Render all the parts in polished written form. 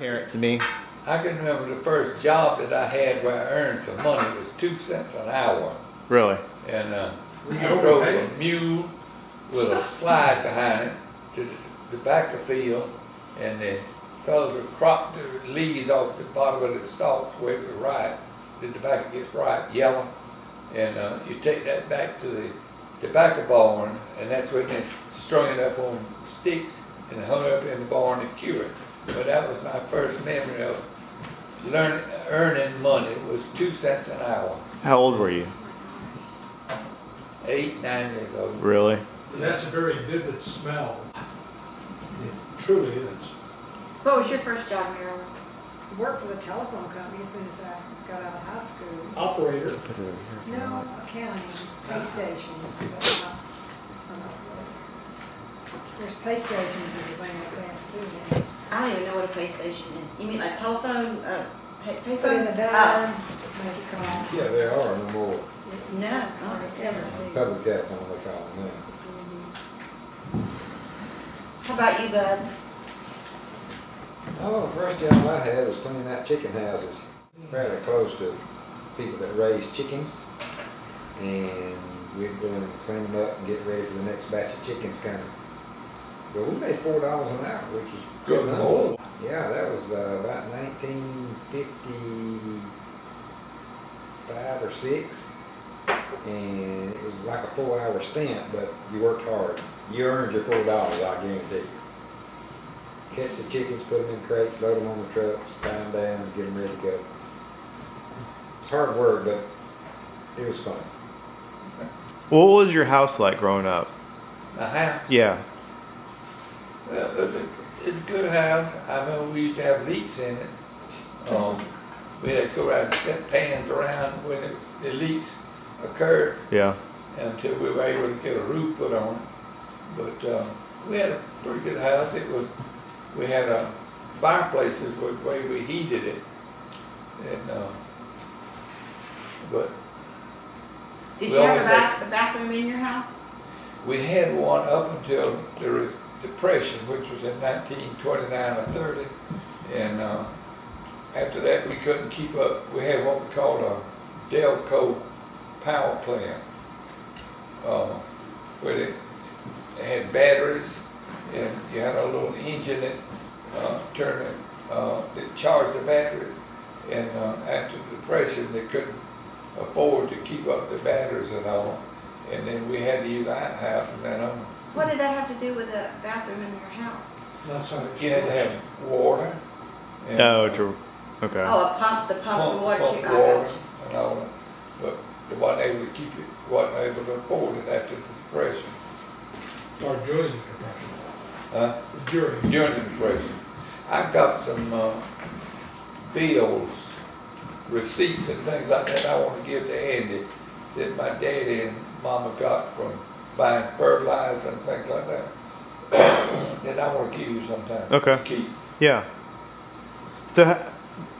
parents and me. I can remember the first job that I had where I earned some money was 2 cents an hour. Really? And I drove a mule with a slide behind it to the tobacco field, and the fellows would crop the leaves off the bottom of the stalks where it was ripe. The tobacco gets ripe, yellow, and you take that back to the tobacco barn, and that's when they strung it up on sticks and hung it up in the barn to cure it. But that was my first memory of earning money. It was 2 cents an hour. How old were you? 8, 9 years old. Really? And that's a very vivid smell. It truly is. What was your first job, Marilyn? I worked for the telephone company as soon as I got out of high school. Operator. No, accounting, pay stations, but not. There's pay stations is a thing like that too. Now. I don't even know what a pay station is. You mean like telephone, pay Put in phone? a dime, make a call. Yeah, there are no more. No. Or ever see. Public telephone, they call them now. How about you, Bud? Oh, the first job I had was cleaning out chicken houses, fairly close to people that raise chickens. And we'd go in and clean them up and get ready for the next batch of chickens coming. But we made $4 an hour, which was good enough. Yeah, that was about 1955 or 6. And it was like a 4-hour stint, but you worked hard. You earned your $4, I guarantee you. Catch the chickens, put them in crates, load them on the trucks, tie them down, and get them ready to go. It's hard work, but it was fun. What was your house like growing up? A house? Yeah. Well, it's a good house. I remember we used to have leaks in it. We had to go around and set pans around when the leaks occurred. Yeah. Until we were able to get a roof put on it. But we had a pretty good house. We had fireplaces with the way we heated it. And but Did you have a bathroom in your house? we had one up until the Depression, which was in 1929 or 30, and after that we couldn't keep up. We had what we called a Delco power plant, where they had batteries, and you had a little engine that that charged the batteries. And after the Depression, they couldn't afford to keep up the batteries and all, and then we had to use that house from then on. What did that have to do with a bathroom in your house? Not so You had to have water. And, Okay. Oh, a pump, the water. Pump I water got you. and all that. But they wasn't able to keep it, wasn't able to afford it after the Depression. Or during the Depression. During the Depression. I've got some bills, receipts and things like that I want to give to Andy that my daddy and mama got from buying fertilizer and things like that. That I want to give you sometime. Okay. Keep. Yeah. So,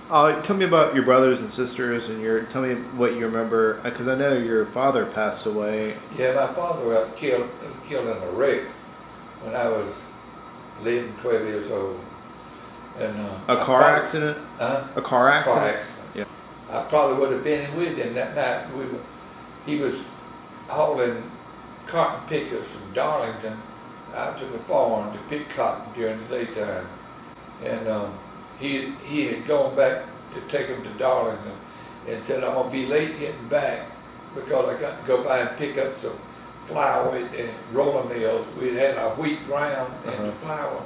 tell me about your brothers and sisters, and tell me what you remember, because I know your father passed away. Yeah, my father got killed in a wreck when I was 11, 12 years old. And A car accident? A car accident? Car accident. Yeah. I probably would have been with him that night. He was hauling cotton pickers from Darlington out to the farm to pick cotton during the daytime. And he had gone back to take him to Darlington and said, I'm going to be late getting back because I got to go by and pick up some flour at the roller mills. We had our wheat ground and the flour,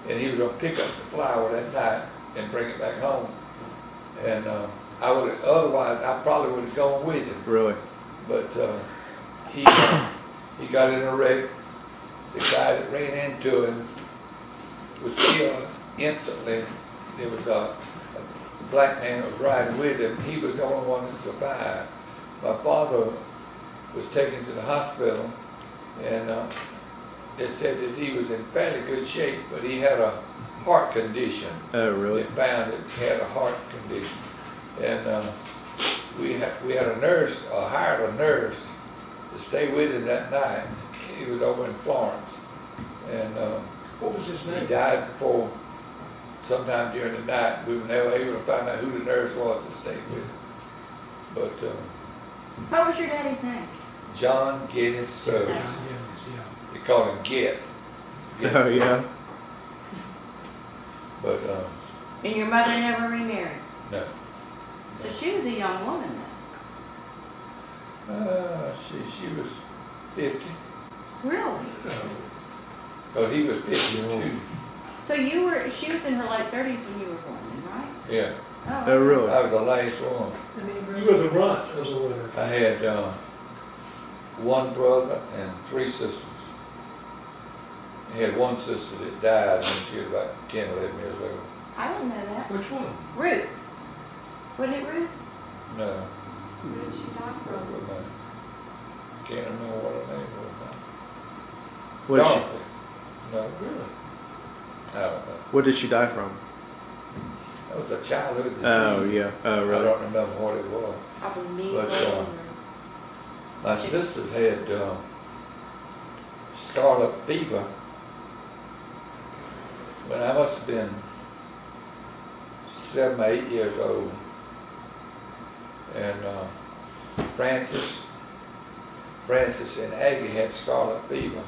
and he was going to pick up the flour that night and bring it back home. And otherwise I probably would have gone with him. Really? But he got in a wreck. The guy that ran into him was killed instantly. There was a black man that was riding with him. He was the only one that survived. My father was taken to the hospital, and they said that he was in fairly good shape, but he had a heart condition. Oh, really? They found that he had a heart condition. And we had a nurse, hired a nurse to stay with him that night. He was over in Florence. And what was his name? he died before sometime during the night, we were never able to find out who the nurse was that stayed with her. But What was your daddy's name? John Geddes Suggs, Yes, yeah. they called him Get. Oh yeah. But And your mother never remarried? no. So she was a young woman then? She was 50. Really? But he was 52. So she was in her late 30s when you were born then, right? Yeah, Oh okay. really? I was the last one. I mean, You were the runt of the litter. I had one brother and 3 sisters. I had one sister that died when she was about 10, 11 years old. I didn't know that. Which one? Ruth. Wasn't it Ruth? No, Where did she die what from? was her name? Can't remember what her name was now. What did she? Dorothy. No, really? I don't know. What did she die from? That was a childhood disease. Oh yeah. Oh I really? don't remember what it was. Probably measles But, or... My sisters had scarlet fever when I must have been 7 or 8 years old. And Francis and Aggie had scarlet fever.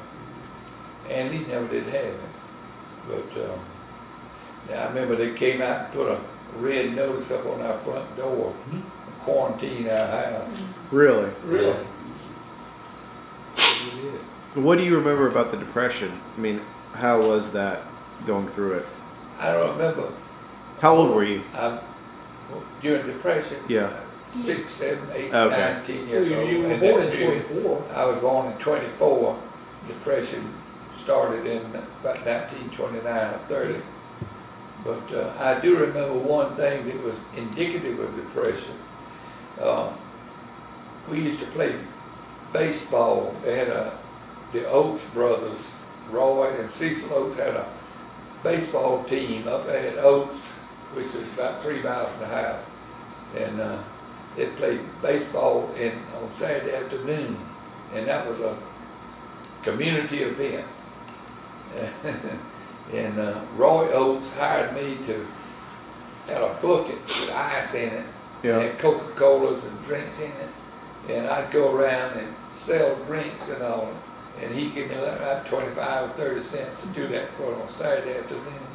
Andy never did have it. But I remember they came out and put a red notice up on our front door, quarantine our house. Really? Really? What do you remember about the Depression? I mean, how was that going through it? I don't remember. How old were you? During the Depression, Yeah. 6, 7, 8, Okay. 9, 10 years old. You were And born that in period, 24. I was born in 24. Depression started in about 1929 or 30. But I do remember one thing that was indicative of Depression. We used to play baseball. They had the Oates brothers, Roy and Cecil Oates, had a baseball team up there at Oates, which is about 3 miles from the house. And they played baseball on Saturday afternoon, and that was a community event. And Roy Oates hired me to had a bucket with ice in it, Yeah. and had Coca-Colas and drinks in it, and I'd go around and sell drinks and all. And he gave me about 25 or 30 cents to do that for on Saturday afternoon.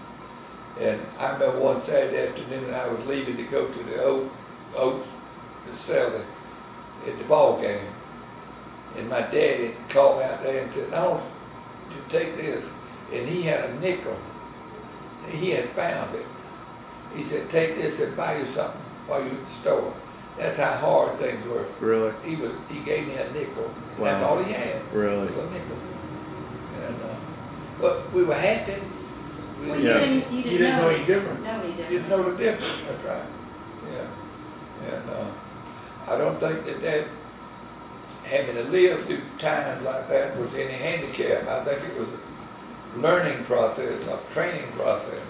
And I remember one Saturday afternoon I was leaving to go to the Oaks to sell at the ball game. And my daddy called me out there and said, "I want you to take this." And he had a nickel. He had found it. He said, "Take this and buy you something while you're at the store." That's how hard things were. Really? He gave me a nickel. Wow. That's all he had. Really? Was a nickel. And but we were happy. We Well, Yeah. you You didn't know any different. No, he didn't didn't. know the difference. That's right. Yeah. And I don't think that having to live through times like that was any handicap. I think it was a learning process, a training process.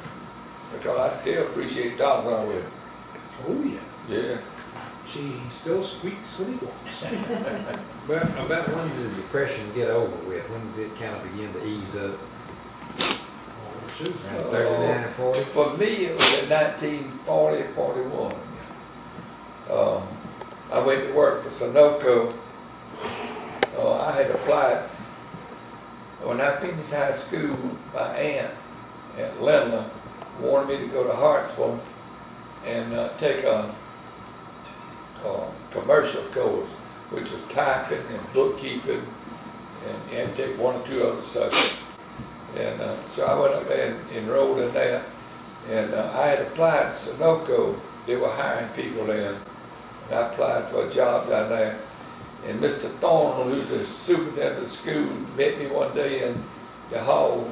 Because I still appreciate doggone with it. Oh, yeah. Yeah. She still squeaks sleepwalks. Well, about when did the Depression get over with? When did it kind of begin to ease up? Oh, shoot. Around 39 or 40? For me, it was in 1940, 41. I went to work for Sunoco. I had applied. When I finished high school, my aunt, Aunt Linda, wanted me to go to Hartsville and take a commercial course, which was typing and bookkeeping, and you had to take 1 or 2 other subjects. And so I went up there and enrolled in that. And I had applied to Sunoco. They were hiring people in. And I applied for a job down there. And Mr. Thornell, who's the superintendent of the school, met me one day in the hall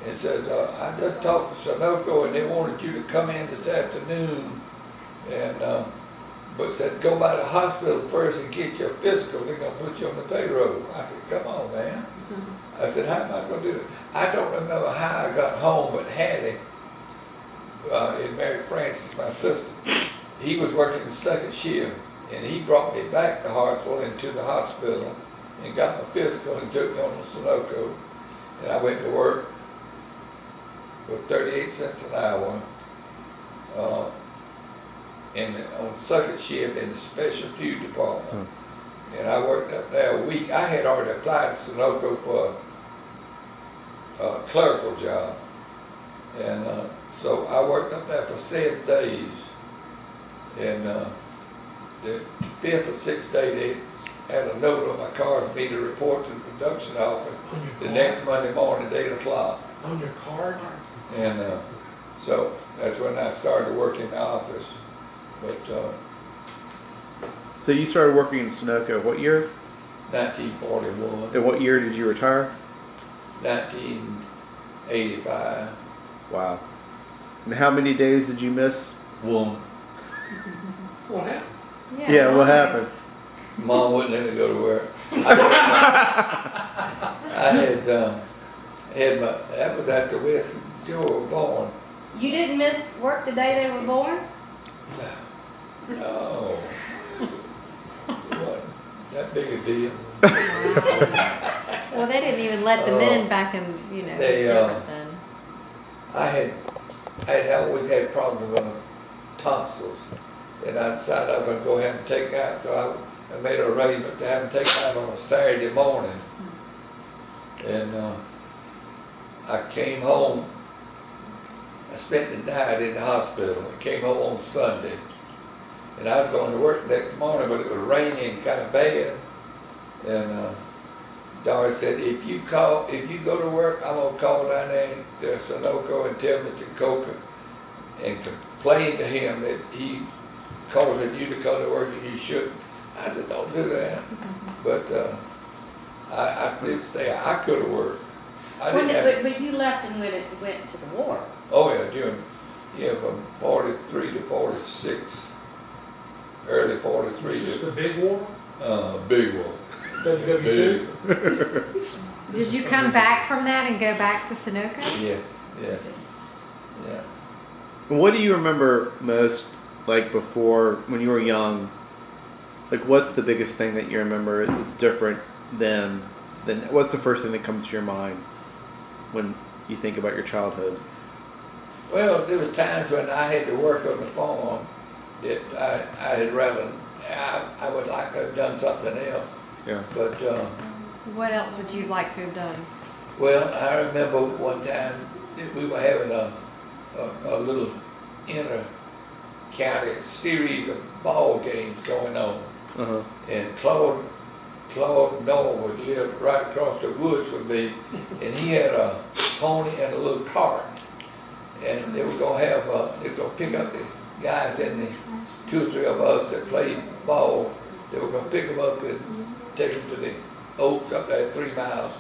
and said, "I just talked to Sunoco and they wanted you to come in this afternoon. And but said, go by the hospital first and get your physical. They're going to put you on the payroll." I said, "Come on, man." I said, "How am I going to do it?" I don't remember how I got home, but Hattie, had married Francis, my sister. He was working the second shift, and he brought me back to Hartsville and to the hospital and got my physical and took me on the Sunoco. And I went to work for 38 cents an hour. on second shift in the special duty department. Hmm. And I worked up there a week. I had already applied to Sunoco for a clerical job. And so I worked up there for 7 days. And the 5th or 6th day, they had a note on my car for me to report to the production office On your the card? next Monday morning at 8 o'clock. On your card? And so that's when I started working in the office. But So you started working in Sunoco. What year? 1941, And what year did you retire? 1985, Wow. And how many days did you miss? one. What happened? Yeah, what happened? Mom wouldn't let me go to work. I had my, that was after Wes and Joe were born. You didn't miss work the day they were born? No. It wasn't that big a deal. Well, they didn't even let the men back in, you know, They, it's different then. I had always had problems with my tonsils. And I decided I was going to go ahead and take it out, so I made an arrangement to have them taken out on a Saturday morning. And I came home. I spent the night in the hospital. I came home on Sunday. And I was going to work the next morning, but it was raining kind of bad. And Doris said, if you go to work, I'm going to call down there to Sunoco and tell Mr. Coker and complain to him that he causing you to come to work and you shouldn't. I said, don't do that. But I did stay. I could have worked. But you left and went to the war. Oh yeah, from 43 to 46, early 43. Was this the big war? Big one. WW2? Did you come back from that and go back to Sunoco? Yeah. What do you remember most, like before, when you were young? Like, what's the biggest thing that you remember that's different than what's the first thing that comes to your mind when you think about your childhood? Well, there were times when I had to work on the farm that I had rather, I would like to have done something else. Yeah. But, What else would you like to have done? well, I remember one time that we were having a little inter-county series of ball games going on. Uh-huh. And Claude Norwood lived right across the woods from me, and he had a pony and a little cart. And they were going to have, they were going to pick up the guys and the 2 or 3 of us that played ball. They were going to pick them up and take them to the Oaks up there 3 miles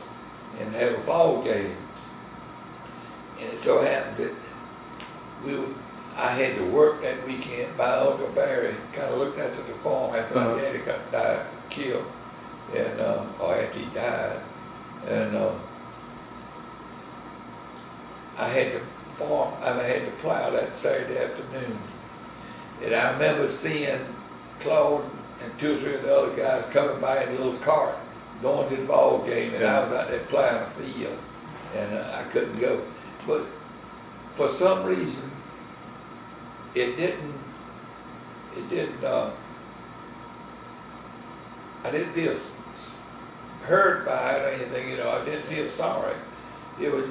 and have a ball game. And it so happened that I had to work that weekend. My Uncle Barry kind of looked after the farm after my daddy got killed, and or after he died. And I had to plow that Saturday afternoon. And I remember seeing Claude and 2 or 3 of the other guys coming by in a little cart going to the ball game, and I was out there plowing a field, and I couldn't go. But for some reason, I didn't feel hurt by it or anything, you know. I didn't feel sorry. It was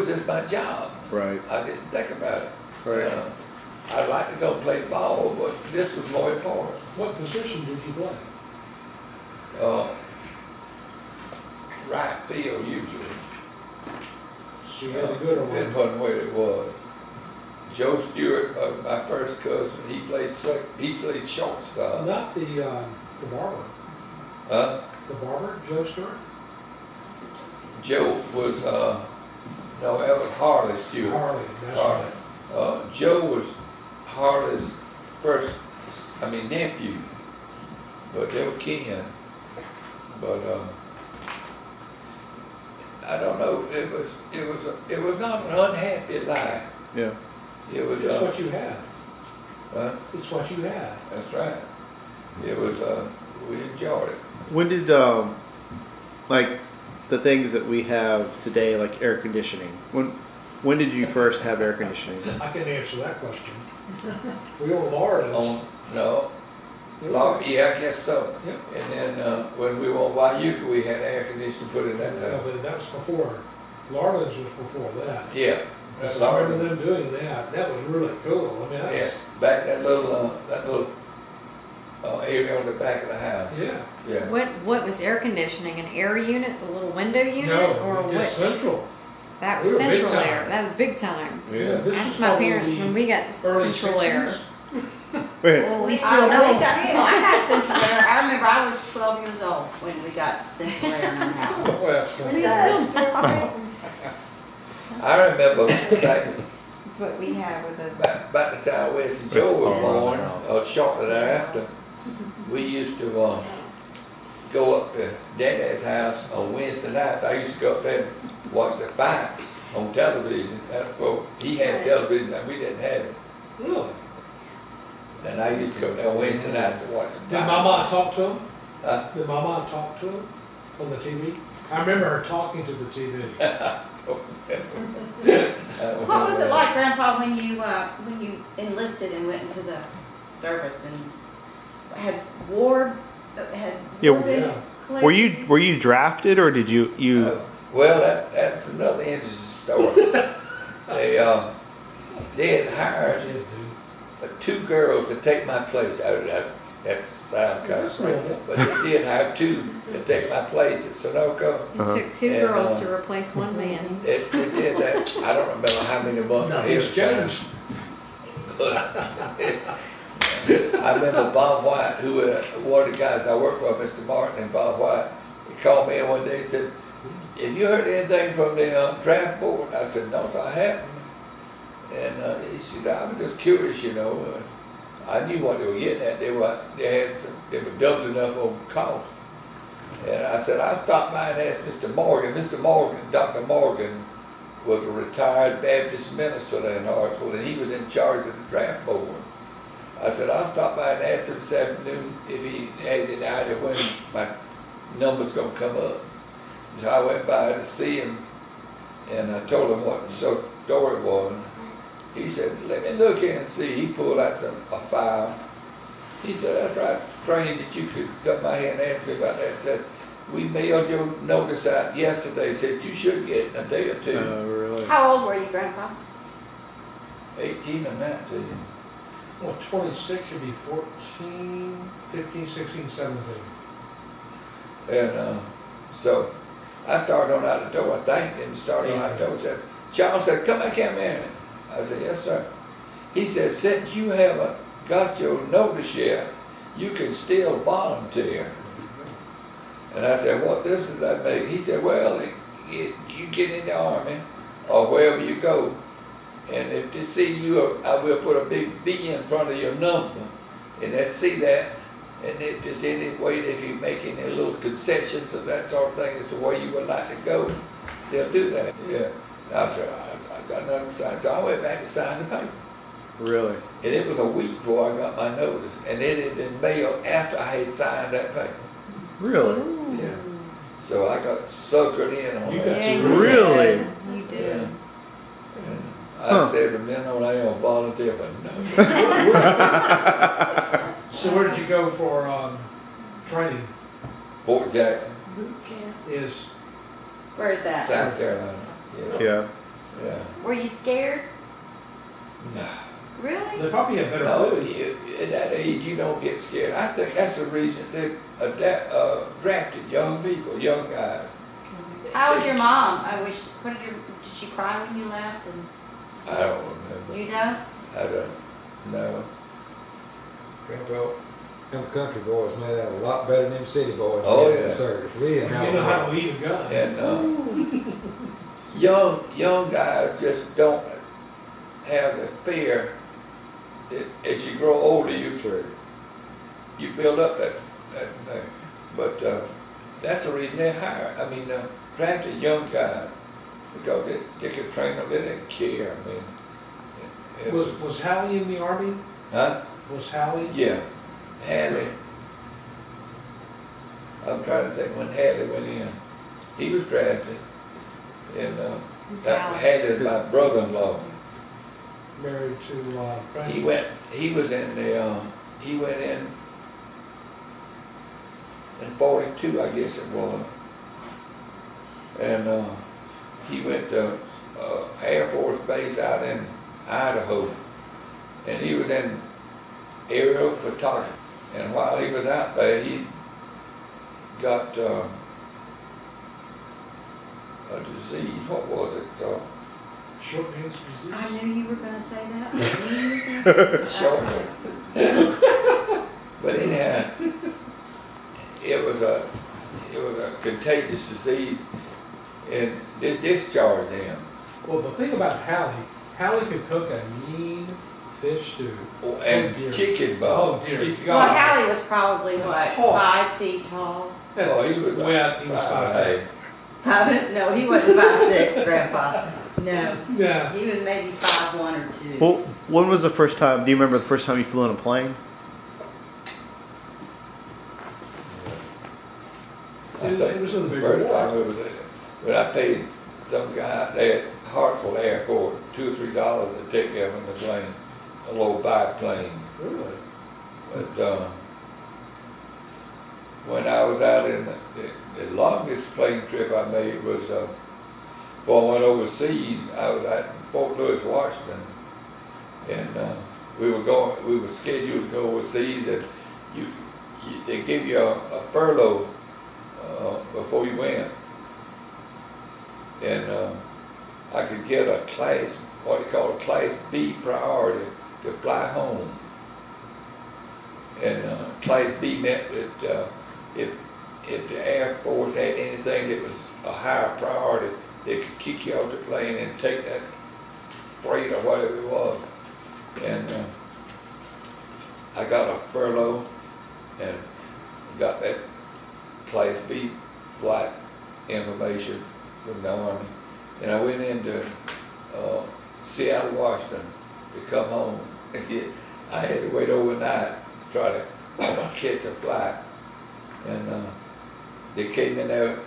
just my job. Right. I didn't think about it. Right. I'd like to go play ball, but this was more important. What position did you play? Right field usually. So you had a good one. Depends on where it was. Joe Stewart, my first cousin, he played shortstop. Not the barber. Huh? The barber, Joe Stewart? Joe was, no, that was Harley Stewart. Harley, that's Harley. right. Joe was Harley's nephew, but they were kin. But I don't know. It was not an unhappy life. Yeah. It was. It's what you had. Huh? It's what you had. That's right. It was. We enjoyed it. When did like the things that we have today, like air conditioning, when When did you first have air conditioning? I can answer that question. We were Laura's. No, yeah, I guess so. Yep. And then when we were on Wayuka, we had air conditioning put in that Yeah, house. but that was before, Laura's was before that. Yeah. That's So I all. remember them doing that. That was really cool. I mean, that Yeah, was, back that little area on the back of the house. yeah. Yeah. What was air conditioning? An air unit, a little window unit, or No, what? just central. That was we were big central time. air. That was big time. Yeah. This Ask is my probably parents when we got early central air. 60s. Wait, Well, we I still know we don't. got, well, I got central air. I remember I was 12 years old when we got central air in our house. Well, We still don't. I remember back That's what we have with the. about the time Wes and Joe were That's born, all. or shortly thereafter, we used to go up to Daddy's house on Wednesday nights. I used to go up there and watch the fights on television. That's before he had television and we didn't have it. Really? And I used to go there on Wednesday nights to watch the fights. Did my mom talk to him? Huh? Did my mom talk to him on the TV? I remember her talking to the TV. What was it like, Grandpa, when you enlisted and went into the service and had ward, Yeah, been yeah. collected? were you drafted or did you Well, that's another interesting story. They had hired Yeah, dude. 2 girls to take my place. That sounds kind of That's strange, normal. but they did hire 2 to take my place at Sunoco. It took two And, girls to replace one man. It did that. I don't remember how many months. ahead Nothing's of time. changed. I remember Bob White, who one of the guys I worked for, Mr. Martin and Bob White. He called me in one day and said, "Have you heard anything from the draft board?" I said, "No, I haven't." And he said, "I was just curious, you know." I knew what they were getting at. They were doubling up on cost. And I said, "I'll stop by and ask Mr. Morgan." Mr. Morgan, Dr. Morgan, was a retired Baptist minister there in Hartsville, and he was in charge of the draft board. I said, "I'll stop by and ask him this afternoon if he has any idea when my number's gonna come up." So I went by to see him, and I told him what the story was. He said, "Let me look in and see." He pulled out a file. He said, "That's right, strange that you could come by here and ask me about that." He said, "We mailed your notice out yesterday." He said, "You should get it in a day or two." really? How old were you, Grandpa? 18 or 19. Well, 26 should be 14, 15, 16, 17. And so I started on out the door. I thanked him, started on out the door. Said, Charles said, "Come back here, man." I said, "Yes, sir." He said, "Since you haven't got your notice yet, you can still volunteer." And I said, "What difference does that make?" He said, "Well, you get in the Army or wherever you go, and if they see you, I will put a big V in front of your number, and they see that. And if there's any way that if you make any little concessions of that sort of thing as to where you would like to go, they'll do that." Yeah. And I said, I got nothing to sign. So I went back and signed the paper. Really? And it was a week before I got my notice. And it had been mailed after I had signed that paper. Really? Yeah. So I got suckered in on You that. got Yeah, you Really? did. You Yeah. did. And I Huh. said from then on I ain't gonna volunteer for nothing. So where did you go for training? Fort Jackson, Is Where is that? South Carolina. Yeah. Yeah. Yeah. Were you scared? No. Really? they probably have better No, food. at that age you don't get scared. I think that's the reason they drafted young people, young guys. How was your mom? Did she cry when you left? And I don't remember. you know? I don't know. Grandpa, them country boys made out a lot better than them city boys. Oh, in the yeah. service. We didn't You have know a how lot. to lead a gun. And young guys just don't have the fear that as you grow older It's true. you build up that thing. But that's the reason they hire. I mean, drafted young guys because they could train them. They didn't care. I mean, it Was Hallie in the Army? huh? Was Hallie? Yeah, Hallie. I'm trying to think when Hallie went in. He was drafted, and Who's That Hal? had is my brother-in-law. Married to Francis. He went in 42, I guess it was. And he went to Air Force Base out in Idaho. And he was in aerial photography. And while he was out there, he got a disease. What was it? Short man's disease. I knew you were gonna say that. Short. But anyhow, it was a contagious disease, and it discharged him. Well, the thing about Hallie could cook a mean fish stew. And dear. chicken bone. Oh dear He- Well, God. Hallie was probably what, Oh. 5 feet tall? Oh, he was Well, he was 5'8". No, he wasn't 5'6", Grandpa. No, Yeah. he was maybe 5'1" or 2". Well, when was the first time? Do you remember the first time you flew in a plane? I think It was in the the bigger first war. time it was when I paid some guy out there at Hartsville Airport $2 or $3 to take me up in the plane, a little biplane. Really? But when I was out in the longest plane trip I made was before I went overseas. I was at Fort Lewis, Washington, and we were scheduled to go overseas, and they give you a furlough before you went, and I could get a what they call a Class B priority to fly home. And Class B meant that if the Air Force had anything that was a higher priority, they could kick you off the plane and take that freight or whatever it was. And I got a furlough and got that Class B flight information from the Army. And I went into Seattle, Washington to come home. I had to wait overnight to try to catch a flight. And they came in there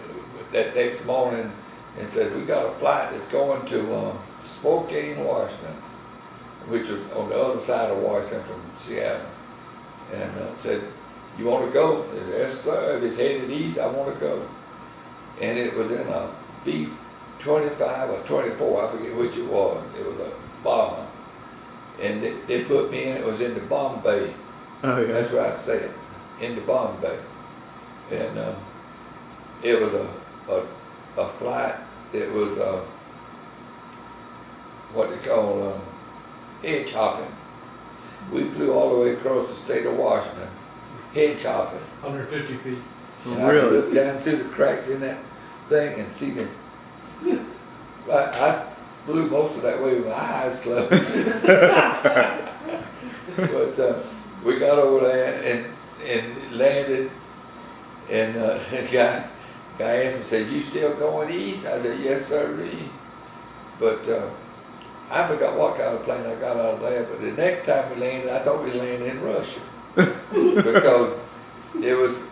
that next morning and said, we got a flight that's going to Spokane, Washington, which was on the other side of Washington from Seattle. And said, you want to go? I said, yes, sir. If it's headed east, I want to go. And it was in a B-25 or 24, I forget which it was. It was a bomber. And they put me in, it was in the bomb bay. Oh yeah. That's what I said, in the bomb bay. And it was a flight that was what they call hedge hopping. We flew all the way across the state of Washington, hedge hopping. 150 feet. And I could look down through the cracks in that thing and see them. I flew most of that way with my eyes closed. But we got over there and landed, and the guy asked me, said, you still going east? I said, yes, sir. But I forgot what kind of plane I got out of there, but the next time we landed, I thought we landed in Russia. Because there was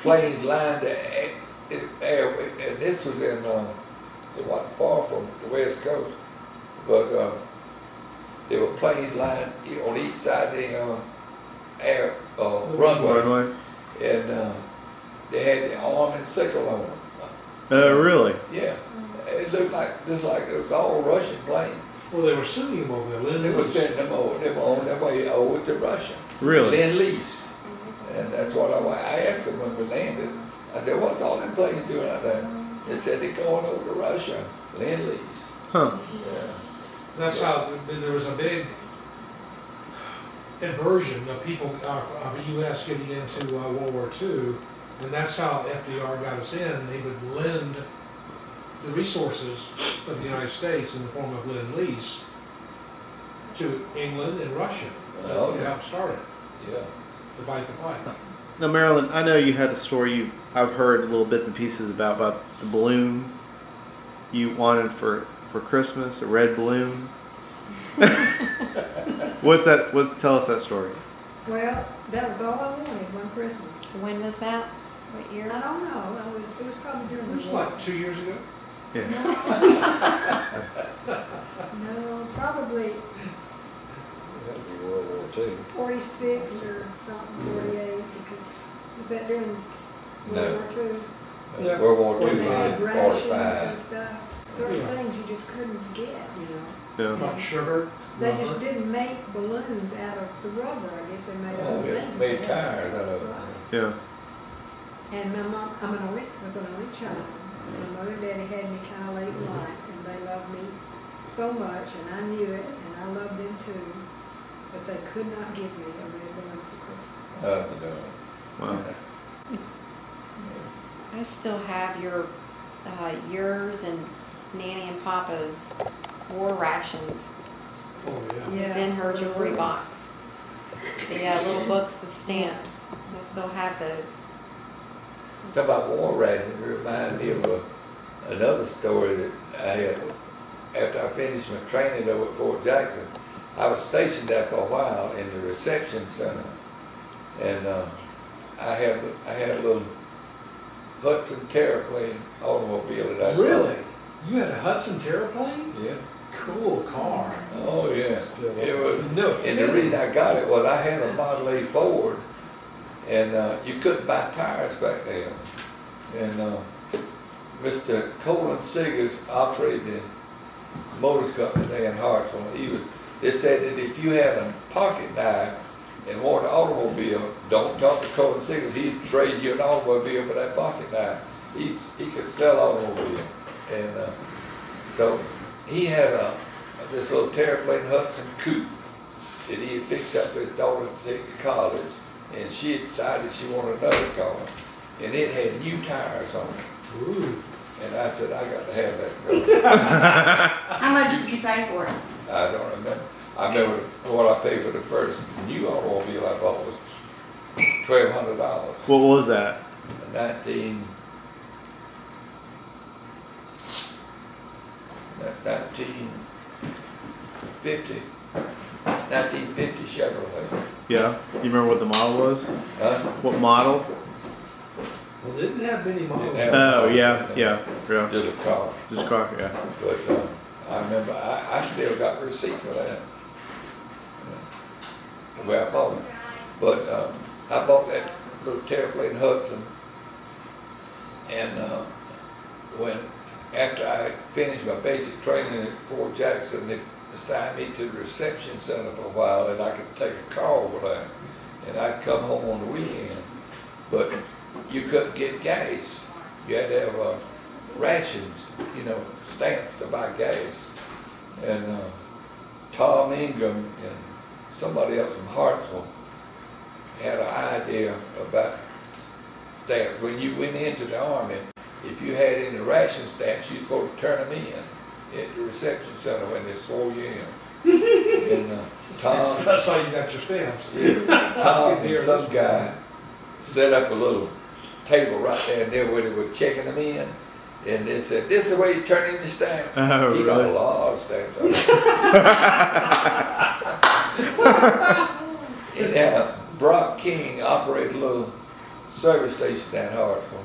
planes lined the air, and this was in, it wasn't far from the West Coast, but there were planes lined on each side of the air runway. And they had the arm and sickle on them. Really? Yeah, it looked just like it was all Russian planes. Well, they were sending them over there. They were sending them over. They were on their way over to Russia. Really? Lend-Lease. And that's what I asked them when we landed. I said, what's all them planes doing out there? They said they're going over to Russia. Lend-Lease. Huh. Yeah. That's how there was a big inversion of people of the U.S. getting into World War II, and that's how FDR got us in. They would lend the resources of the United States in the form of lend-lease to England and Russia Oh, to yeah. help start it, Yeah. to fight the fight. Now, Marilyn, I know you had a story I've heard little bits and pieces about the balloon you wanted for Christmas, a red balloon. What's that? Tell us that story. Well, that was all I wanted one Christmas. When was that? What I year? don't know. It was probably It during the was war. like 2 years ago. Yeah. No, probably That'd be World War II. 46 or something, 48, because, was that during No. World War II? Yeah. World War When II, they had rations and 45. stuff, certain Yeah. things you just couldn't get, you know. Yeah. Like sugar. They rubber. just didn't make balloons out of the rubber, I guess they made Oh, other yeah, things. made that they had. tires out of it. Right. Yeah. And my mom, was an only child. My mother and daddy had me kind of late in life, and they loved me so much, and I knew it, and I loved them too. But they could not give me a red balloon for Christmas. Wow. I still have yours and Nanny and Papa's war rations. Oh, yeah. Yeah. It's in her jewelry box. The little books with stamps. I still have those. Talk about war rations, it reminded me of another story that I had. After I finished my training over at Fort Jackson, I was stationed there for a while in the reception center. And I had a little Hudson Terraplane automobile that I drove. Really? You had a Hudson Terraplane? Yeah. Cool car. Oh, yeah. Still It was, No and the kidding. reason I got it was I had a Model A Ford, and you couldn't buy tires back then. And Mr. Colin Suggs operated the motor company there in Hartsville. They said that if you had a pocket knife and wanted an automobile, don't talk to Colin Suggs. He'd trade you an automobile for that pocket knife. He could sell automobile. And so he had this little Terraplane Hudson coupe that he had fixed up for his daughter to take to college, and she had decided she wanted another car, and it had new tires on it. Ooh. And I said, I got to have that car. How much did you pay for it? I don't remember. I remember what I paid for the first new automobile I bought was $1,200. What was that? 1950 Chevrolet. Yeah. You remember what the model was? Huh? What model? Well, they didn't have many models. Didn't have- Oh, yeah. Yeah. Yeah. Just a car. Just Crocker, yeah. But I remember I still got the receipt for that. Where I bought it. But I bought that little Terraplane Hudson, and after I finished my basic training at Fort Jackson, they assigned me to the reception center for a while, and I could take a car over there, and I'd come home on the weekend. But you couldn't get gas. You had to have rations, stamps to buy gas. And Tom Ingram and somebody else from Hartsville had an idea about stamps. When you went into the Army, if you had any ration stamps, you were supposed to turn them in at the reception center when they swore you in. And Tom, That's how you got your stamps. Tom and some guy set up a little table right there and there where they were checking them in. And they said, this is the way you turn in the stamp. Oh, He got a really? lot of stamps on it. And now Brock King operated a little service station down Hartsville.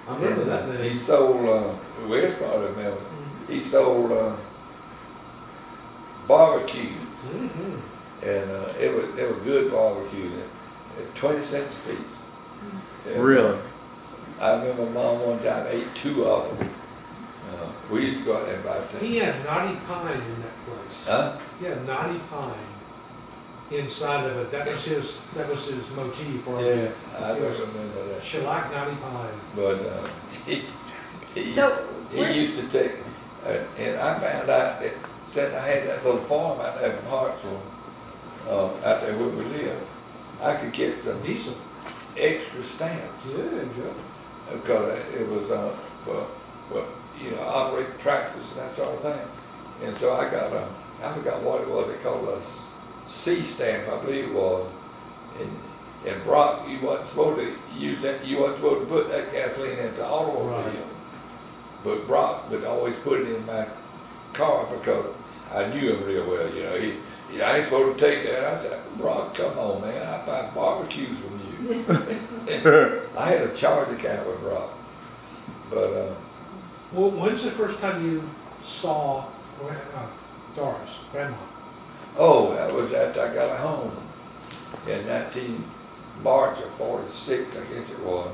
I remember And, that name. He sold, Wes probably remember, he sold barbecue. Mm-hmm. And they were good barbecue at 20 cents a piece. And, Really? I remember Mom one time ate 2 of them. We used to go out there and buy things. He had knotty pine in that place. Huh? He had knotty pine inside of it. That was his motif. Or Yeah, I It don't was remember that. shellac knotty pine. But he So, he used to take, and I found out that since I had that little farm out there in Hartsville, out there where we live, I could get some Diesel. extra stamps. Yeah, good. Because it was, operate tractors and that sort of thing. And so I got I forgot what it was, they called a C stamp, I believe it was. And Brock, you wasn't supposed to use that, you wasn't supposed to put that gasoline in the automobile. Right. But Brock would always put it in my car because I knew him real well, I ain't supposed to take that. I said, Brock, come on, man, I buy barbecues from you. I had a charge account with Brock. But Well, when's the first time you saw Doris, Grandma? Oh, that was after I got home in March of 46, I guess it was.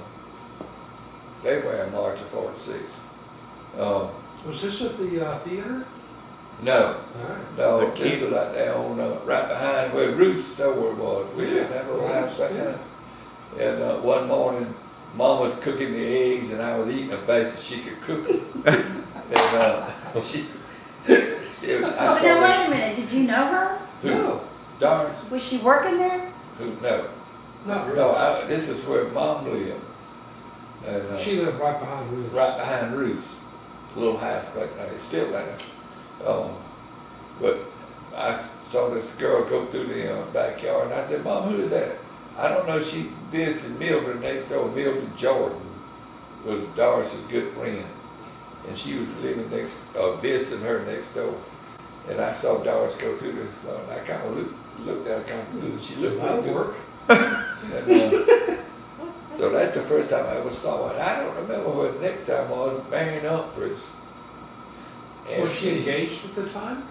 February, March of 46. Was this at the theater? No, All right. no, As a kid? this was like there on, right behind where Ruth's store was. We lived in that little house back then. And one morning, Mom was cooking the eggs, and I was eating as fast as she could cook them. And she, Oh, now wait a minute, did you know her? Who? No. Doris? Was she working there? Who? No. Not really. No, this is where Mom lived. And, She lived right behind Ruth's. right behind Ruth's little house back there. It's still there. But I saw this girl go through the backyard, and I said, Mom, who is that? I don't know. She visited Mildred next door. Mildred Jordan was Doris's good friend, and she was living visiting her next door. And I saw Doris go through the. I kind of looked at her, kind of blue. She looked That'll pretty good. work. And, so that's the first time I ever saw her. I don't remember what the next time was. Marion Humphreys. Was she engaged at the time?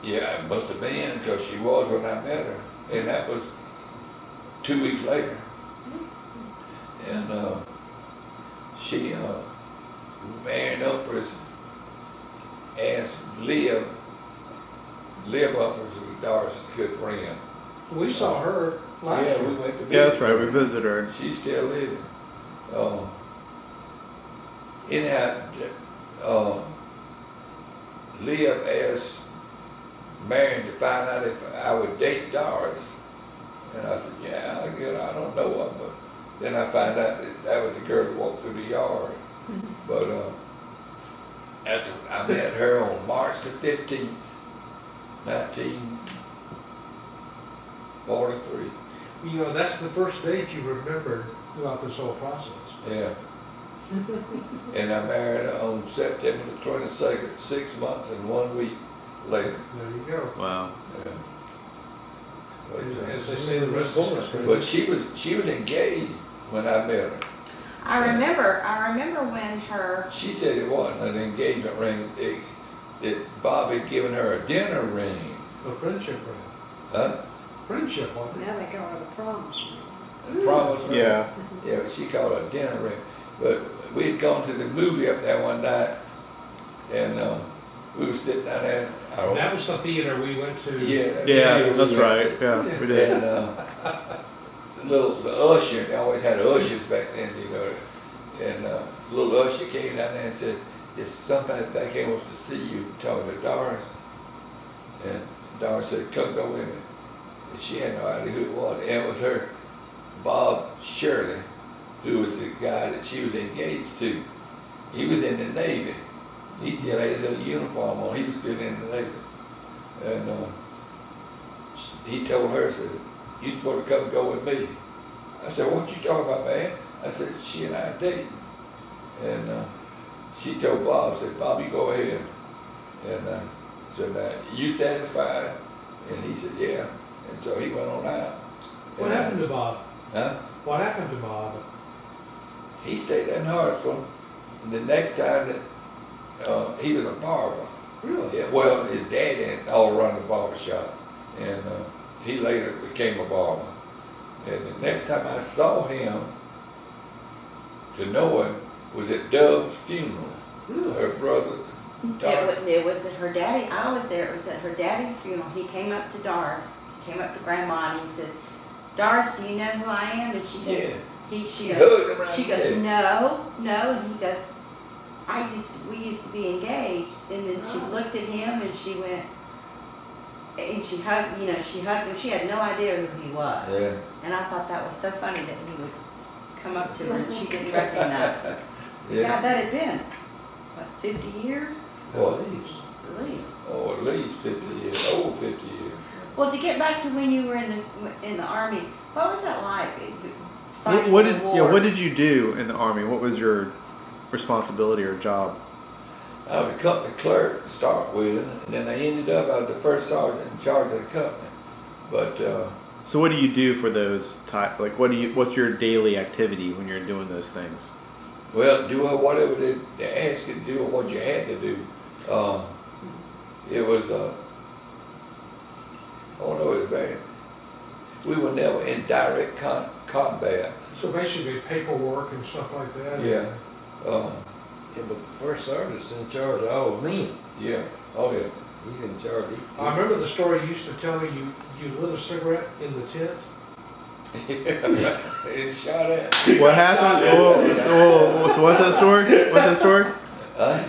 Yeah, it must have been, because she was when I met her. And that was 2 weeks later. And she, Marion Humphreys asked Leah Humphreys, was Doris' good friend. We saw her last Yeah, year. we went to visit. Yeah, that's right. We visited her. She's still living. Anyhow, Leah asked Marion to find out if I would date Doris. And I said, yeah, I don't know her, but then I found out that was the girl that walked through the yard. But after I met her on March the 15th, 1943. You know, that's the first date you remembered throughout this whole process. Yeah. And I married her on September the 22nd, 6 months and 1 week later. There you go. Wow. Yeah. And But, as they say, the rest is history. but she was engaged when I met her. I remember when her, She said it wasn't an engagement ring. That Bob had given her a dinner ring. A friendship ring. Huh? Friendship one. Now they call it a promise ring. A promise ring. Yeah. Yeah, she called it a dinner ring. But we had gone to the movie up there one night, and we were sitting down there. And that was the theater we went to. Yeah. Yeah, we that's went right. to. Yeah, we did. And the usher, they always had ushers back then, you know. And little usher came down there and said, "If somebody back here wants to see you, talking to Doris." And Doris said, "Come go with me." And she had no idea who it was. And it was her, Bob Shirley, who was the guy that she was engaged to. He was in the Navy. He still had his little uniform on. He was still in the Navy. And he told her, said, "You're supposed to come and go with me." I said, "What you talking about, man?" I said, "She and I dating." And she told Bob, said, "Bob, you go ahead." And said, "You satisfied?" And he said, "Yeah." And so he went on out. What And happened to Bob? Huh? What happened to Bob? He stayed in Hartsville. And the next time that he was a barber. Really? Yeah, well, his dad had all run the barber shop, and he later became a barber. And the next time I saw him, to know him, was at Dove's funeral. Really? Her brother. it was at her daddy, I was there, it was at her daddy's funeral. He came up to Doris, he came up to Grandma and he says, "Doris, do you know who I am?" And she goes, Yeah. she Hugged goes, him right she goes, there. no, and he goes, we used to be engaged. And then she looked at him and she went, and she hugged him. She had no idea who he was. Yeah. And I thought that was so funny that he would come up to her and she didn't recognize him. Yeah. God, that had been, what, 50 years? What? At least. Oh, at least 50 years. Over 50 years. Well, to get back to when you were in the Army, what was that like? What Fighting did the war? what did you do in the Army? What was your responsibility or job? I was a company clerk to start with, and then I ended up, I was the first sergeant in charge of the company. But So what do you do for those type? Like what's your daily activity when you're doing those things? Well, do whatever they asked you to do or what you had to do. It was, oh no, it was very, we were never in direct combat. So basically paperwork and stuff like that? Yeah. Yeah, but the first sergeant's in charge of all the men. Yeah. Oh yeah. He's in charge. I remember the story you used to tell me, you lit a cigarette in the tent. It shot at. What happened? So what's that story? What's that story?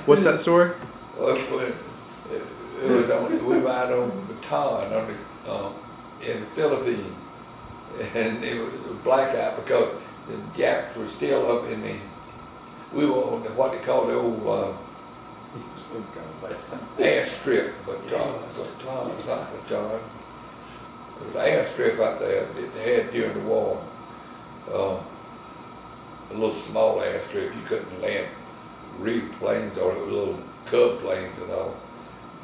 What's that story? Well, it was on, we were out on Baton on the, in the Philippines, and it was a blackout because the Japs were still up in the, we were on the, what they call the old airstrip, Baton, not Baton. There was an airstrip out there that they had during the war. A little small airstrip, you couldn't land real planes on it, with little Cub planes and all.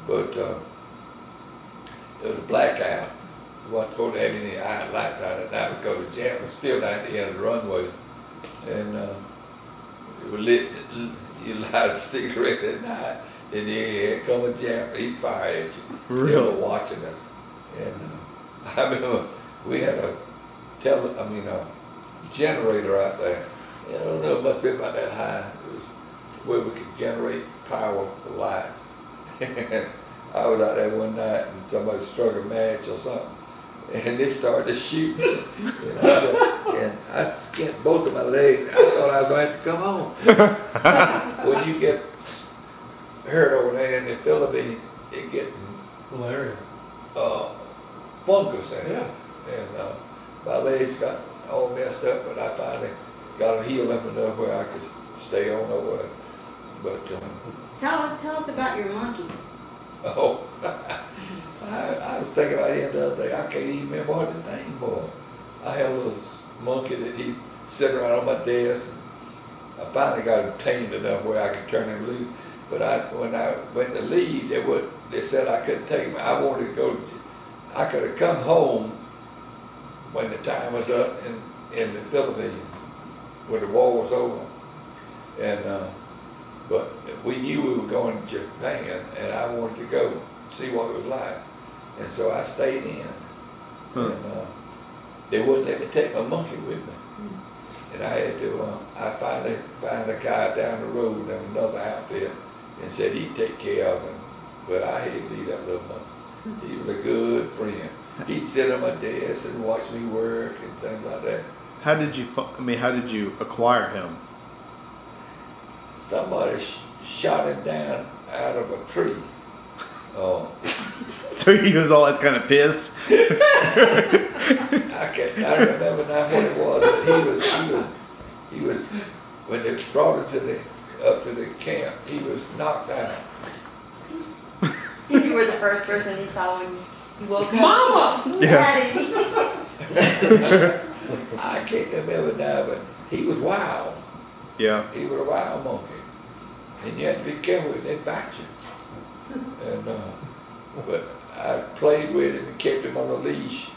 But it was a blackout. You wasn't supposed to have any lights out at night because the Jap was still down at the end of the runway. And it was lit, you light a cigarette at night, and here come a Jap, he'd fire at you. Really? They were watching us. And I remember we had a generator out there. I don't know, it must be about that high. It was where we could generate power for lights. And I was out there one night and somebody struck a match or something. And they started to shoot me. And I skinned both of my legs. I thought I was going to have to come home. When you get hurt over there in the Philippines, it gets Malaria. fungus in it. Yeah. And my legs got all messed up, but I finally got them healed up enough where I could stay on over there. But Tell us about your monkey. oh, I was thinking about him the other day. I can't even remember what his name was. I had a little monkey that he sit around on my desk. And I finally got him tamed enough where I could turn him loose. But when I went to leave, they said I couldn't take him. I wanted to go. I could have come home when the time was up in the Philippines, when the war was over. And but we knew we were going to Japan, and I wanted to go see what it was like. And so I stayed in. And they wouldn't let me take my monkey with me. And I had to, I finally found a guy down the road in another outfit and said he'd take care of him. But I had to leave that little monkey. He was a good friend. He'd sit on my desk and watch me work and things like that. How did you acquire him? Somebody shot him down out of a tree. So he was always kind of pissed. I remember now what it was, but he was when they brought him up to the camp, he was knocked out. You were the first person he saw when he woke up. Mama! Yeah. I can't remember now, but he was wild. Yeah. He was a wild monkey. And you had to be careful with that bite you. And but I played with him and kept him on a leash.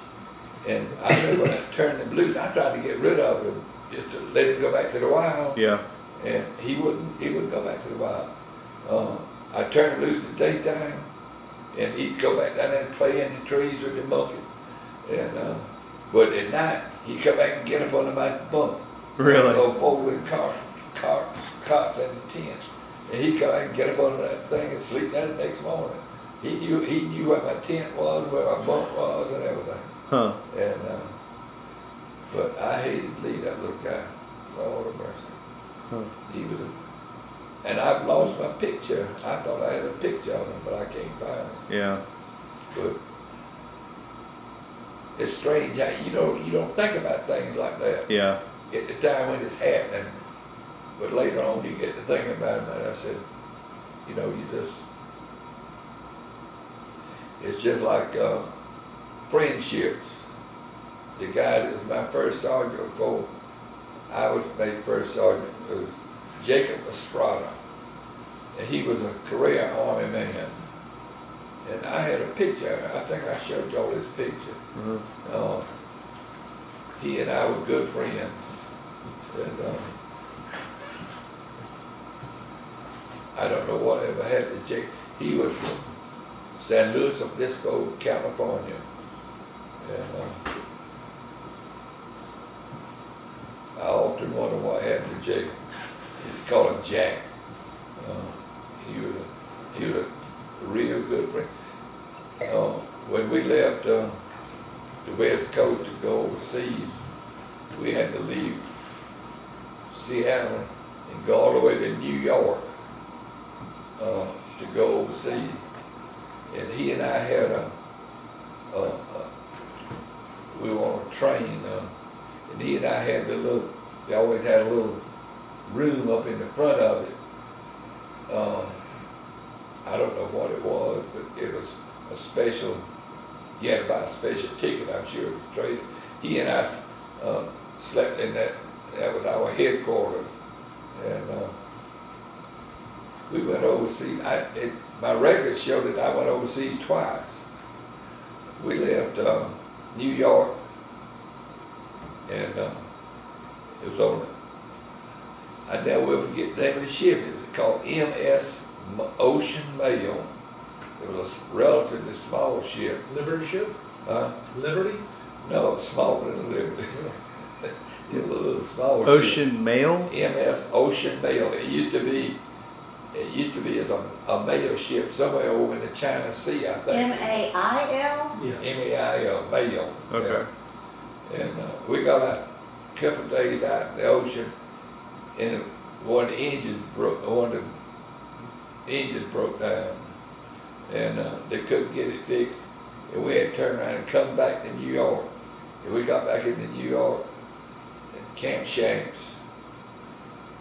And I remember when I turned him loose, I tried to get rid of him just to let him go back to the wild. Yeah. And he wouldn't go back to the wild. I turned him loose in the daytime, and he'd go back down there and play in the trees with the monkey. And but at night, he'd come back and get up under my bunk. Really? Old folding cots in the tent. And he'd come back and get up under that thing and sleep there the next morning. He knew where my tent was, where my bunk was, and everything. Huh. And but I hated to leave that little guy. Lord of mercy. Huh. He was and I've lost my picture. I thought I had a picture of him, but I can't find it. Yeah. But it's strange how you don't think about things like that Yeah. at the time when it's happening. But later on you get to thinking about it, and I said, it's just like friendships. The guy that was my first sergeant before I was made first sergeant was Jacob Estrada. And he was a career Army man. And I had a picture, I think I showed y'all this picture. Mm-hmm. He and I were good friends. And I don't know whatever happened to Jake. He was from San Luis Obispo, California. And I often wonder what happened to Jake. He called him Jack. He was a real good friend. When we left the West Coast to go overseas, we had to leave Seattle and go all the way to New York to go overseas. And he and I had we were on a train, and he and I had they always had a little room up in the front of it. I don't know what it was, but it was a special, you had to buy a special ticket, I'm sure, to trade. He and I slept in that was our headquarters. And we went overseas. My records show that I went overseas twice. We left New York, and it was on, I never will forget the name of the ship. It was called MS Ocean Mail. It was a relatively small ship. Liberty ship? Liberty? No, smaller than Liberty. It was a little small Ocean ship. Mail? MS Ocean Mail. It used to be as a mail ship somewhere over in the China Sea, I think. M-A-I-L? Yes. M-A-I-L, mail. Okay. Yeah. And we got out a couple of days out in the ocean, and one of the engines broke down, and they couldn't get it fixed, and we had to turn around and come back to New York. And we got back into New York at Camp Shanks.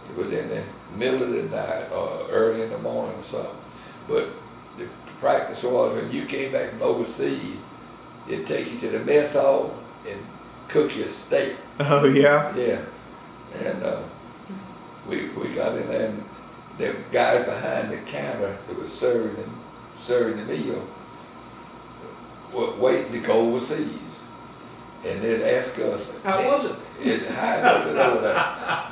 It was in the middle of the night or early in the morning or something. But the practice was when you came back from overseas, they'd take you to the mess hall and cook you a steak. Oh, yeah? Yeah. And we got in there, and the guys behind the counter that was serving the meal were waiting to go overseas. And they'd ask us, How was it? How was it over there?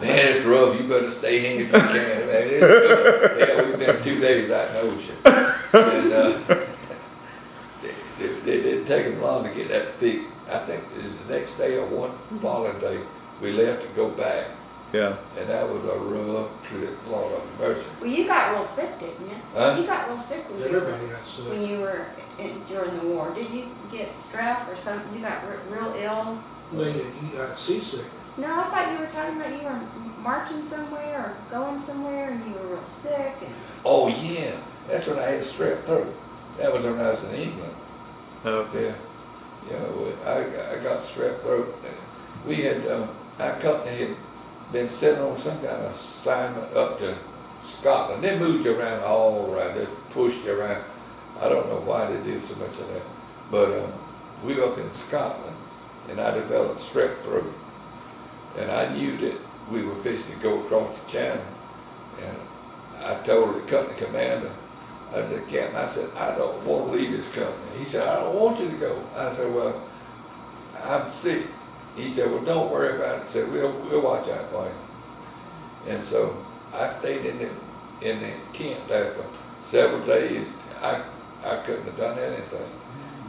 Man, it's rough. You better stay here if you can. Man, it's tough. Yeah, we've been 2 days out in the ocean. And they didn't take them long to get that fixed. I think it was the next day or one following day, we left to go back. Yeah. And that was a rough trip, Lord of mercy. Well, you got real sick, didn't you? Huh? You got real sick Everybody got sick. when you were during the war. Did you get strep or something? You got real ill? Well, you got seasick. No, I thought you were talking about you were marching somewhere or going somewhere and you were real sick. And Oh, yeah. That's when I had strep throat. That was when I was in England. Okay. Yeah. I got strep throat. We had, our company had been sitting on some kind of assignment up to Scotland. They moved you around all around. They pushed you around. I don't know why they did so much of that. But we were up in Scotland, and I developed strep throat. And I knew that we were fixing to go across the channel. And I told the company commander, I said, Captain, I said, I don't want to leave this company. He said, I don't want you to go. I said, well, I'm sick. He said, well, don't worry about it. He said, we'll watch out for you. And so I stayed in the tent there for several days. I couldn't have done anything.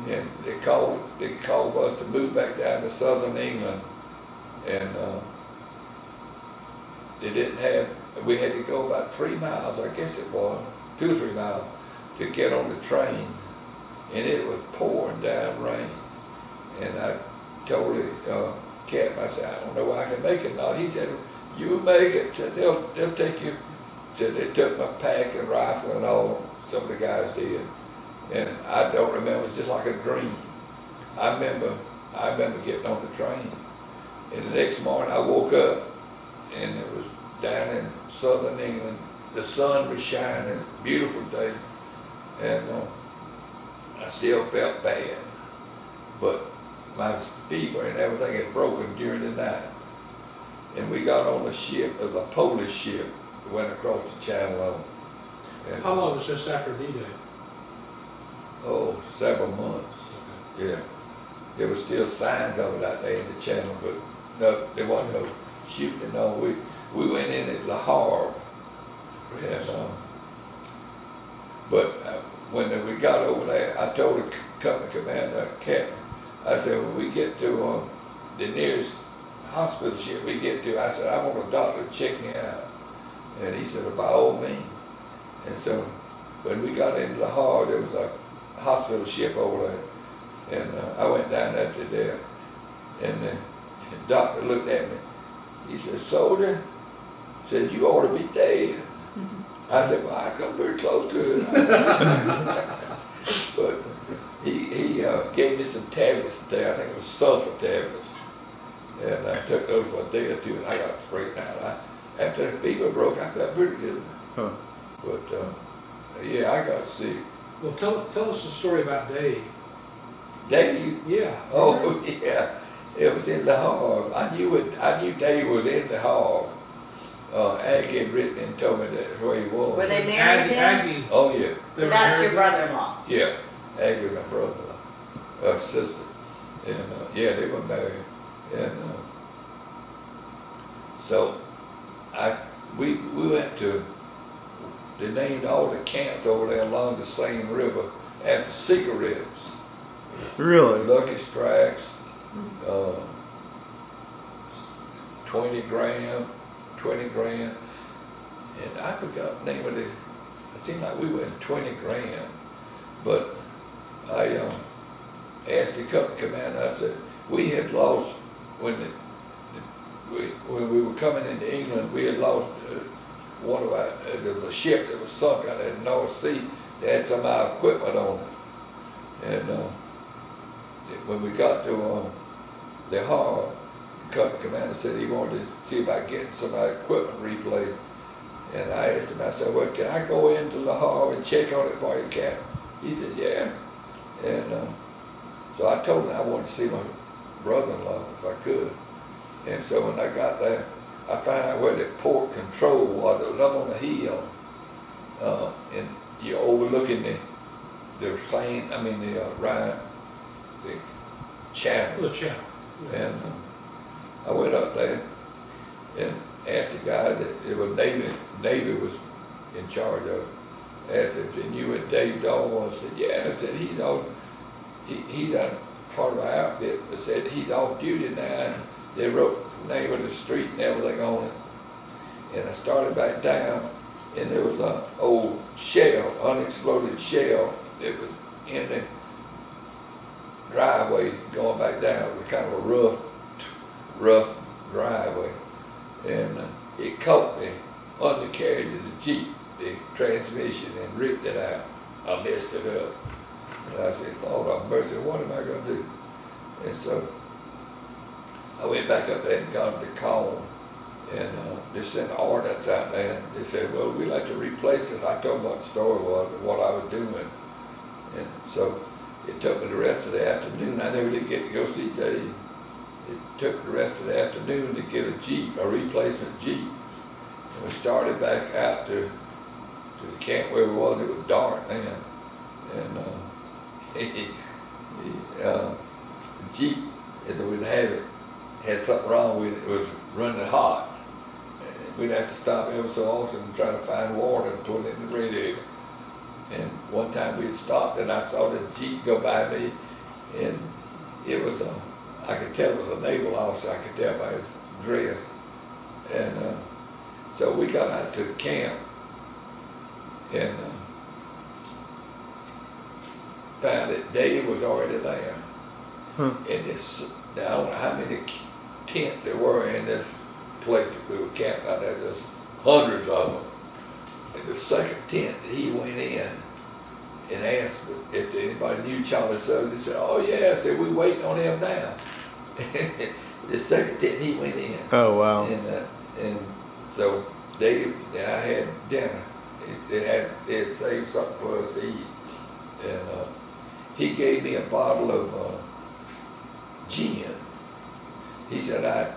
And they called us to move back down to southern England. And they didn't have, we had to go about 3 miles, I guess it was, 2 or 3 miles, to get on the train. And it was pouring down rain. And I told the captain, I said, I don't know why I can make it now. He said, you make it. Said, they'll take you. Said they took my pack and rifle and all. Some of the guys did. And I don't remember, it was just like a dream. I remember getting on the train. And the next morning I woke up and it was down in southern England. The sun was shining, beautiful day. And I still felt bad. But my fever and everything had broken during the night. And we got on a ship, it was a Polish ship, that went across the channel. And, How long was this after D-Day? oh, several months. Yeah. There were still signs of it out there in the channel, but no, there wasn't no shooting. No, we went in at Le Havre. And But when we got over there, I told the company commander, captain, I said, when we get to the nearest hospital ship we get to, I said, I want a doctor to check me out. And he said, by all means. And so when we got into the harbor, there was a hospital ship over there. And I went down there to there. And the doctor looked at me. He said, soldier, said, you ought to be dead. I said, well, I come very close to it. But he gave me some tablets there. I think it was sulfur tablets. And I took those for a day or two, and I got straightened out. After the fever broke, I felt pretty good. Huh. But yeah, I got sick. Well, tell us the story about Dave. Dave? Yeah. Oh, yeah. It was in the harbor. I knew Dave was in the harbor. Aggie had written and told me that's where he was. Were they married then? Aggie. Oh, yeah. They were That's your married? brother-in-law. Yeah. Aggie was my brother-in-law, sister. And yeah, they were married. And so we went to, they named all the camps over there along the same river after cigarettes. Really? Lucky Strikes, 20 grand, and I forgot the name of it. It seemed like we went 20 grand, but I asked the company commander, I said, we had lost, when we were coming into England, we had lost one of our, there was a ship that was sunk out in the North Sea that had some of our equipment on it. And when we got to the harbor, the company commander said he wanted to see if I could get some of our equipment replayed. And I asked him, I said, well, can I go into the harbor and check on it for you, Captain? He said, yeah. And so I told him I wanted to see my brother-in-law if I could. And so when I got there, I found out where the port control was. It was up on a hill, and you're overlooking the plane. I mean the channel. The channel. And I went up there and asked the guy that it was Navy was in charge of it. Asked if he knew what Dave Dahl was. I said, yeah. I said, he's a part of our outfit. I said, he's off duty now. And they wrote the name of the street and everything on it. And I started back down, and there was an old shell, unexploded shell that was in the driveway going back down. It was kind of a rough driveway. And it caught the undercarriage of the Jeep, the transmission, and ripped it out. I messed it up. And I said, Lord have mercy, what am I going to do? And so I went back up there and got the call, and they sent ordnance out there, and they said, well, we'd like to replace it. I told them what the story was and what I was doing. And so it took me the rest of the afternoon. I never did get to go see Dave. It took the rest of the afternoon to get a Jeep, a replacement Jeep. And we started back out to the camp where we was. It was dark then. And the Jeep, as we'd have it, had something wrong with it. It was running hot. And we'd have to stop every so often and try to find water and put it in the radiator. And one time we had stopped and I saw this Jeep go by me, and it was I could tell it was a naval officer. I could tell by his dress. And so we got out to the camp and found that Dave was already there. And this, I don't know how many tents there were in this place that we were camping out there. There's hundreds of them. And the second tent that he went in and asked if anybody knew Charlie Suggs, he said, oh yeah, I said, we're waiting on him now. The second tent he went in. Oh, wow. And so Dave and I had dinner. They had saved something for us to eat. And he gave me a bottle of gin. He said, I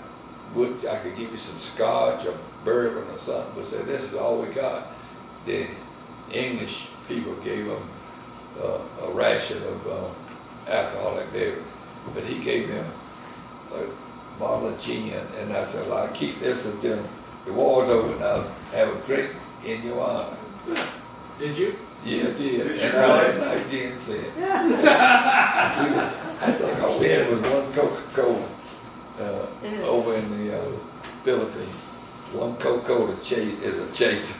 could give you some scotch or bourbon or something, but said, this is all we got. The English people gave him a ration of alcoholic beverage, but he gave him a bottle of gin, and I said, well, I'll keep this until the war's over and I'll have a drink in your honor. Did you? Yeah, it did. Did you And I had like Jen said. I think all we had was one Coca-Cola over in the Philippines. One Coca-Cola is a chaser.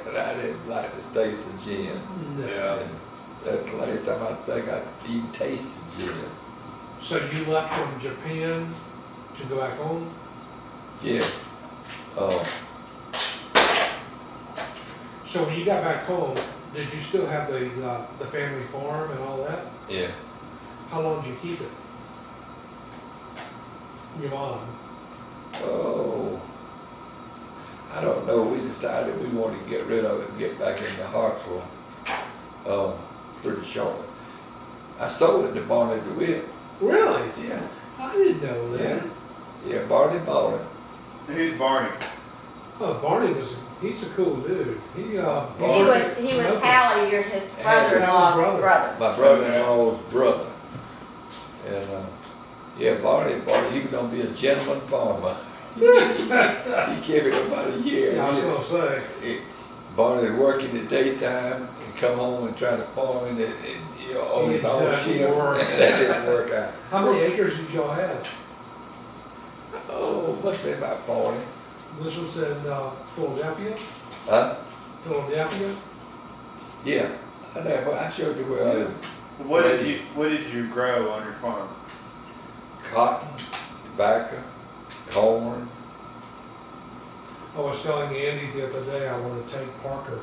And I didn't like the taste of gin. Yeah. And that's the last time I think I even tasted gin. So you left from Japan to go back home? Yeah. So when you got back home, did you still have the family farm and all that? Yeah. How long did you keep it? Your mom? Oh, I don't know. We decided we wanted to get rid of it and get back into Hartsville pretty shortly. I sold it to Barney DeWitt. Really? Yeah. I didn't know that. Yeah, Barney bought it. Who's Barney? Oh, Barney he's a cool dude. He was Hallie, his brother-in-law's brother. My brother-in-law's brother. And yeah, Barney, he was gonna be a gentleman farmer. He carried about a year. Yeah, I was gonna say. Barney would work in the daytime and come home and try to farm in it, you know, on his own shift. That didn't work out. How many acres did y'all have? Oh, must be about 40. This was in Philadelphia? Huh? Philadelphia? Yeah. I showed you where I lived. What did you grow on your farm? Cotton, tobacco, corn. I was telling Andy the other day I want to take Parker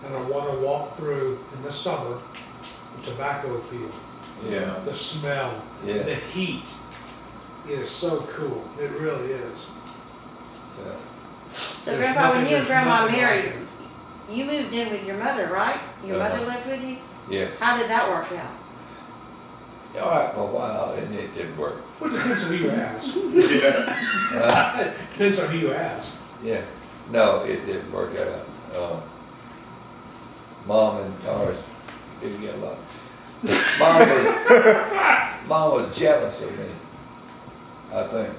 and I want to walk through in the summer the tobacco field. Yeah. The smell, Yeah. the heat. It is so cool. It really is. Yeah. So There's Grandpa, when nothing- you and there's Grandma nothing married, like it. you moved in with your mother, right? Your Uh-huh. mother lived with you? Yeah. How did that work out? All right for a while, and it didn't work. Well, it depends on who you ask. Uh, Depends on who you ask. yeah. No, it didn't work out. Mom and Doris didn't get along. Mom was jealous of me, I think.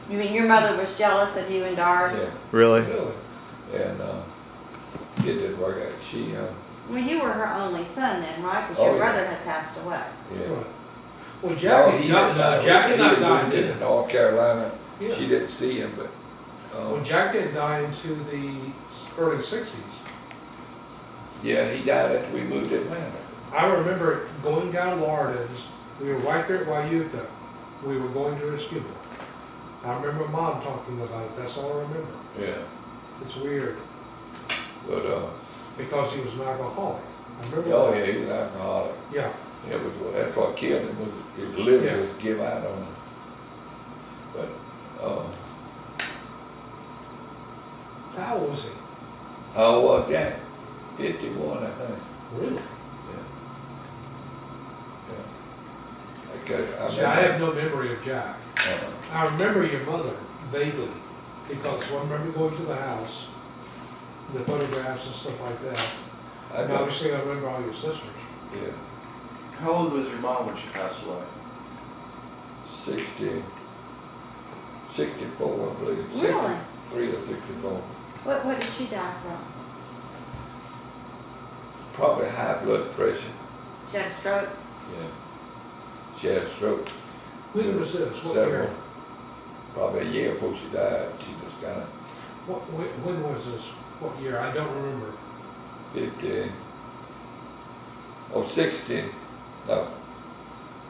You mean your mother was jealous of you and Doris? Yeah. Really? Really? And it didn't work out. She, Well, you were her only son then, right? Because Oh, your yeah. brother had passed away. yeah. Right. Well, No, Jackie, he Jackie had not moved died, in did it? North Carolina. Yeah. She didn't see him, but Well, Jack didn't die into the early 60s. yeah, he died after we moved to Atlanta. I remember going down Lardens. We were right there at Wyuka. We were going to his funeral. I remember Mom talking about it. That's all I remember. Yeah, It's weird but because he was an alcoholic. I remember oh that. yeah, he was an alcoholic. Yeah. Yeah, but that's what killed him was his liver Yeah. was give out on him. But How old was he? how old was Jack? 51, I think. Really? Yeah. Okay, See, I have no memory of Jack. uh, I remember your mother vaguely because I remember going to the house, the photographs and stuff like that. I And got, obviously, I remember all your sisters. yeah, How old was your mom when she passed away? 64, I believe. Really? 63 or 64. What did she die from? Probably high blood pressure. She had a stroke? Yeah. She had a stroke. When was this? What Several. year? Probably a year before she died. She was kind of When was this? What year? I don't remember. 50 or 60. No,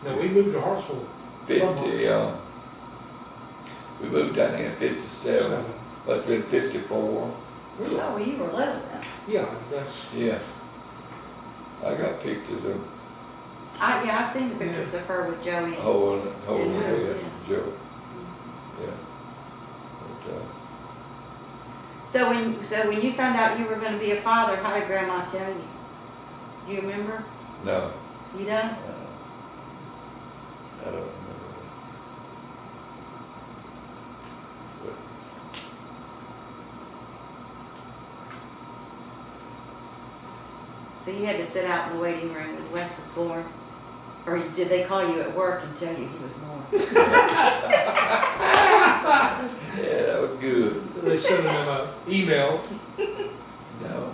Now, we moved to Hartsville. 50. We moved down here in 57. Seven. Must have been 54. Really? Oh, well, you were little then. Yeah, that's, Yeah. I got pictures of Yeah, I've seen the pictures of her with Joey. holding Yeah. her Joe. Yeah. But, So when you found out you were going to be a father, how did Grandma tell you? Do you remember? no, You don't? I don't remember that. But, So you had to sit out in the waiting room when Wes was born? Or did they call you at work and tell you he was born? yeah, that was good. they sent him an email. No.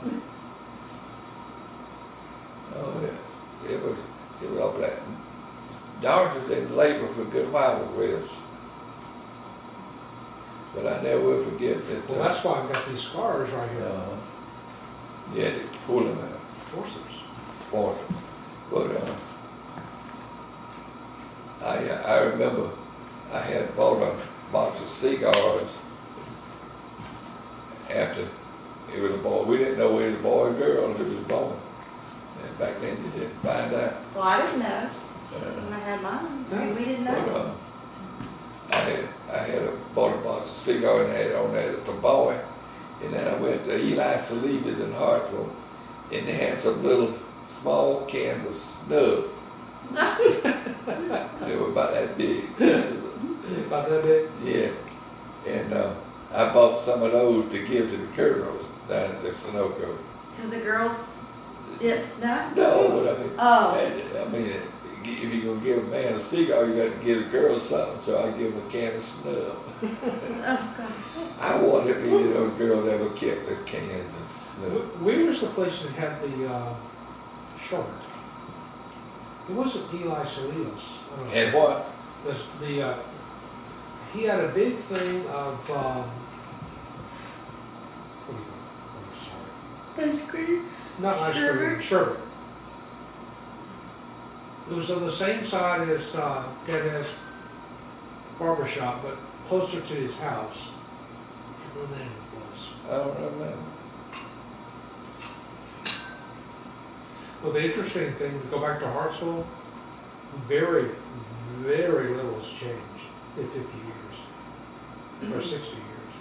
good while with us. But I never will forget that. Well, that's why I've got these scars right here. Yeah, they pull them out. Forceps. For them. But I remember I had bought a box of cigars after it was a boy. We didn't know it was a boy or girl until it was born. And back then you didn't find out. Well, I didn't know when I had mine. I mean, we didn't know. But I had bought a box of cigars and had on there it's a boy. And then I went to Eli Saliva's in Hartsville, and they had some little small cans of snuff. They were about that big. About that big? Yeah. And I bought some of those to give to the girls down at the Sunoco. Because the girls dip snuff? No, but I mean, Oh. I mean, if you're going to give a man a cigar, you got to give the girl something, so I give him a can of snuff. Oh, gosh. I wonder if any of those girls ever kept those cans of snuff. Where was the place that had the shirt? It wasn't Eli Salinas. And what? He had a big thing of, what do you call it? I'm sorry. Ice cream? Not ice cream, sherbet. It was on the same side as Dad's barbershop, but closer to his house. I can't remember the name of the place. I don't remember. Well, the interesting thing, to go back to Hartsville, very, very little has changed in 50 years, or 60 years.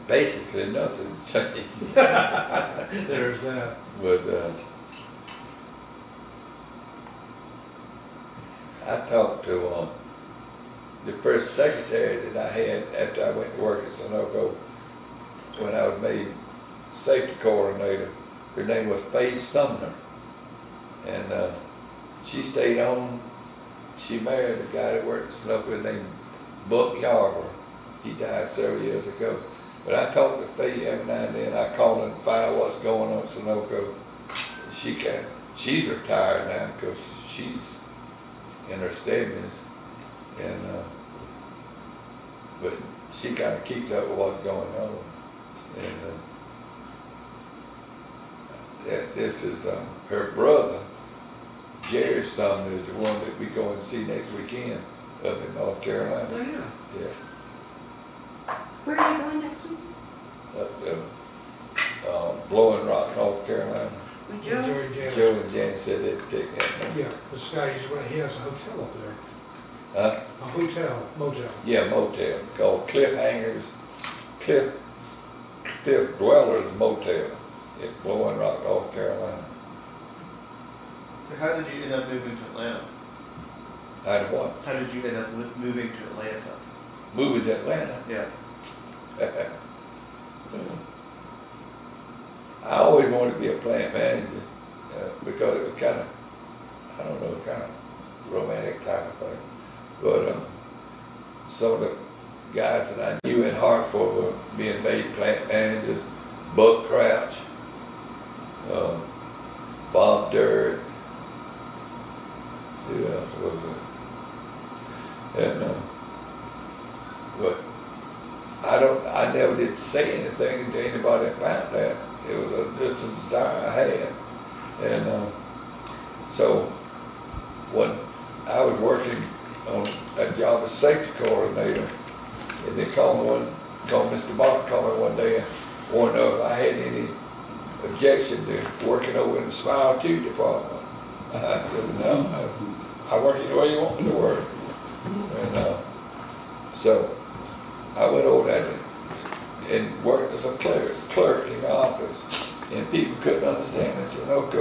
Basically nothing changed. There's that. But I talked to the first secretary that I had after I went to work at Sunoco when I was made safety coordinator. Her name was Faye Sumner. And she stayed on. She married a guy that worked at Sunoco named Buck Yarber. He died several years ago. But I talked to Faye every now and then. I called her and find out what's going on at Sunoco. She's retired now because she's in her 70s. And but she kind of keeps up with what's going on. And this is her brother, Jerry Sumner, is the one that we go and see next weekend up in North Carolina. Oh, yeah. Yeah. Where are you going next week? Up Blowing Rock, North Carolina. With Joe Joe? and Janet. Joe and Janet said they'd take that. Yeah, this guy, he has a hotel up there. Huh? A hotel, motel. Yeah, motel called Cliff Dwellers Motel at Blowing Rock, North Carolina. So how did you end up moving to Atlanta? I had what? How did you end up moving to Atlanta? Moving to Atlanta. Yeah. I always wanted to be a plant manager because it was kind of, I don't know, kind of romantic type of thing. But some of the guys that I knew in Hartford were being made plant managers. Buck Crouch, Bob Durrett, who else was it? And but I never did say anything to anybody about that. It was just a desire I had. And so when I was working on a job as safety coordinator, and they called Mr. Barton called me one day and wanted to know if I had any objection to working over in the Smile 2 department. I said, no, I work any way you want me to work. And so I went over there and worked as a clerk in the office, and people couldn't understand. I said, okay,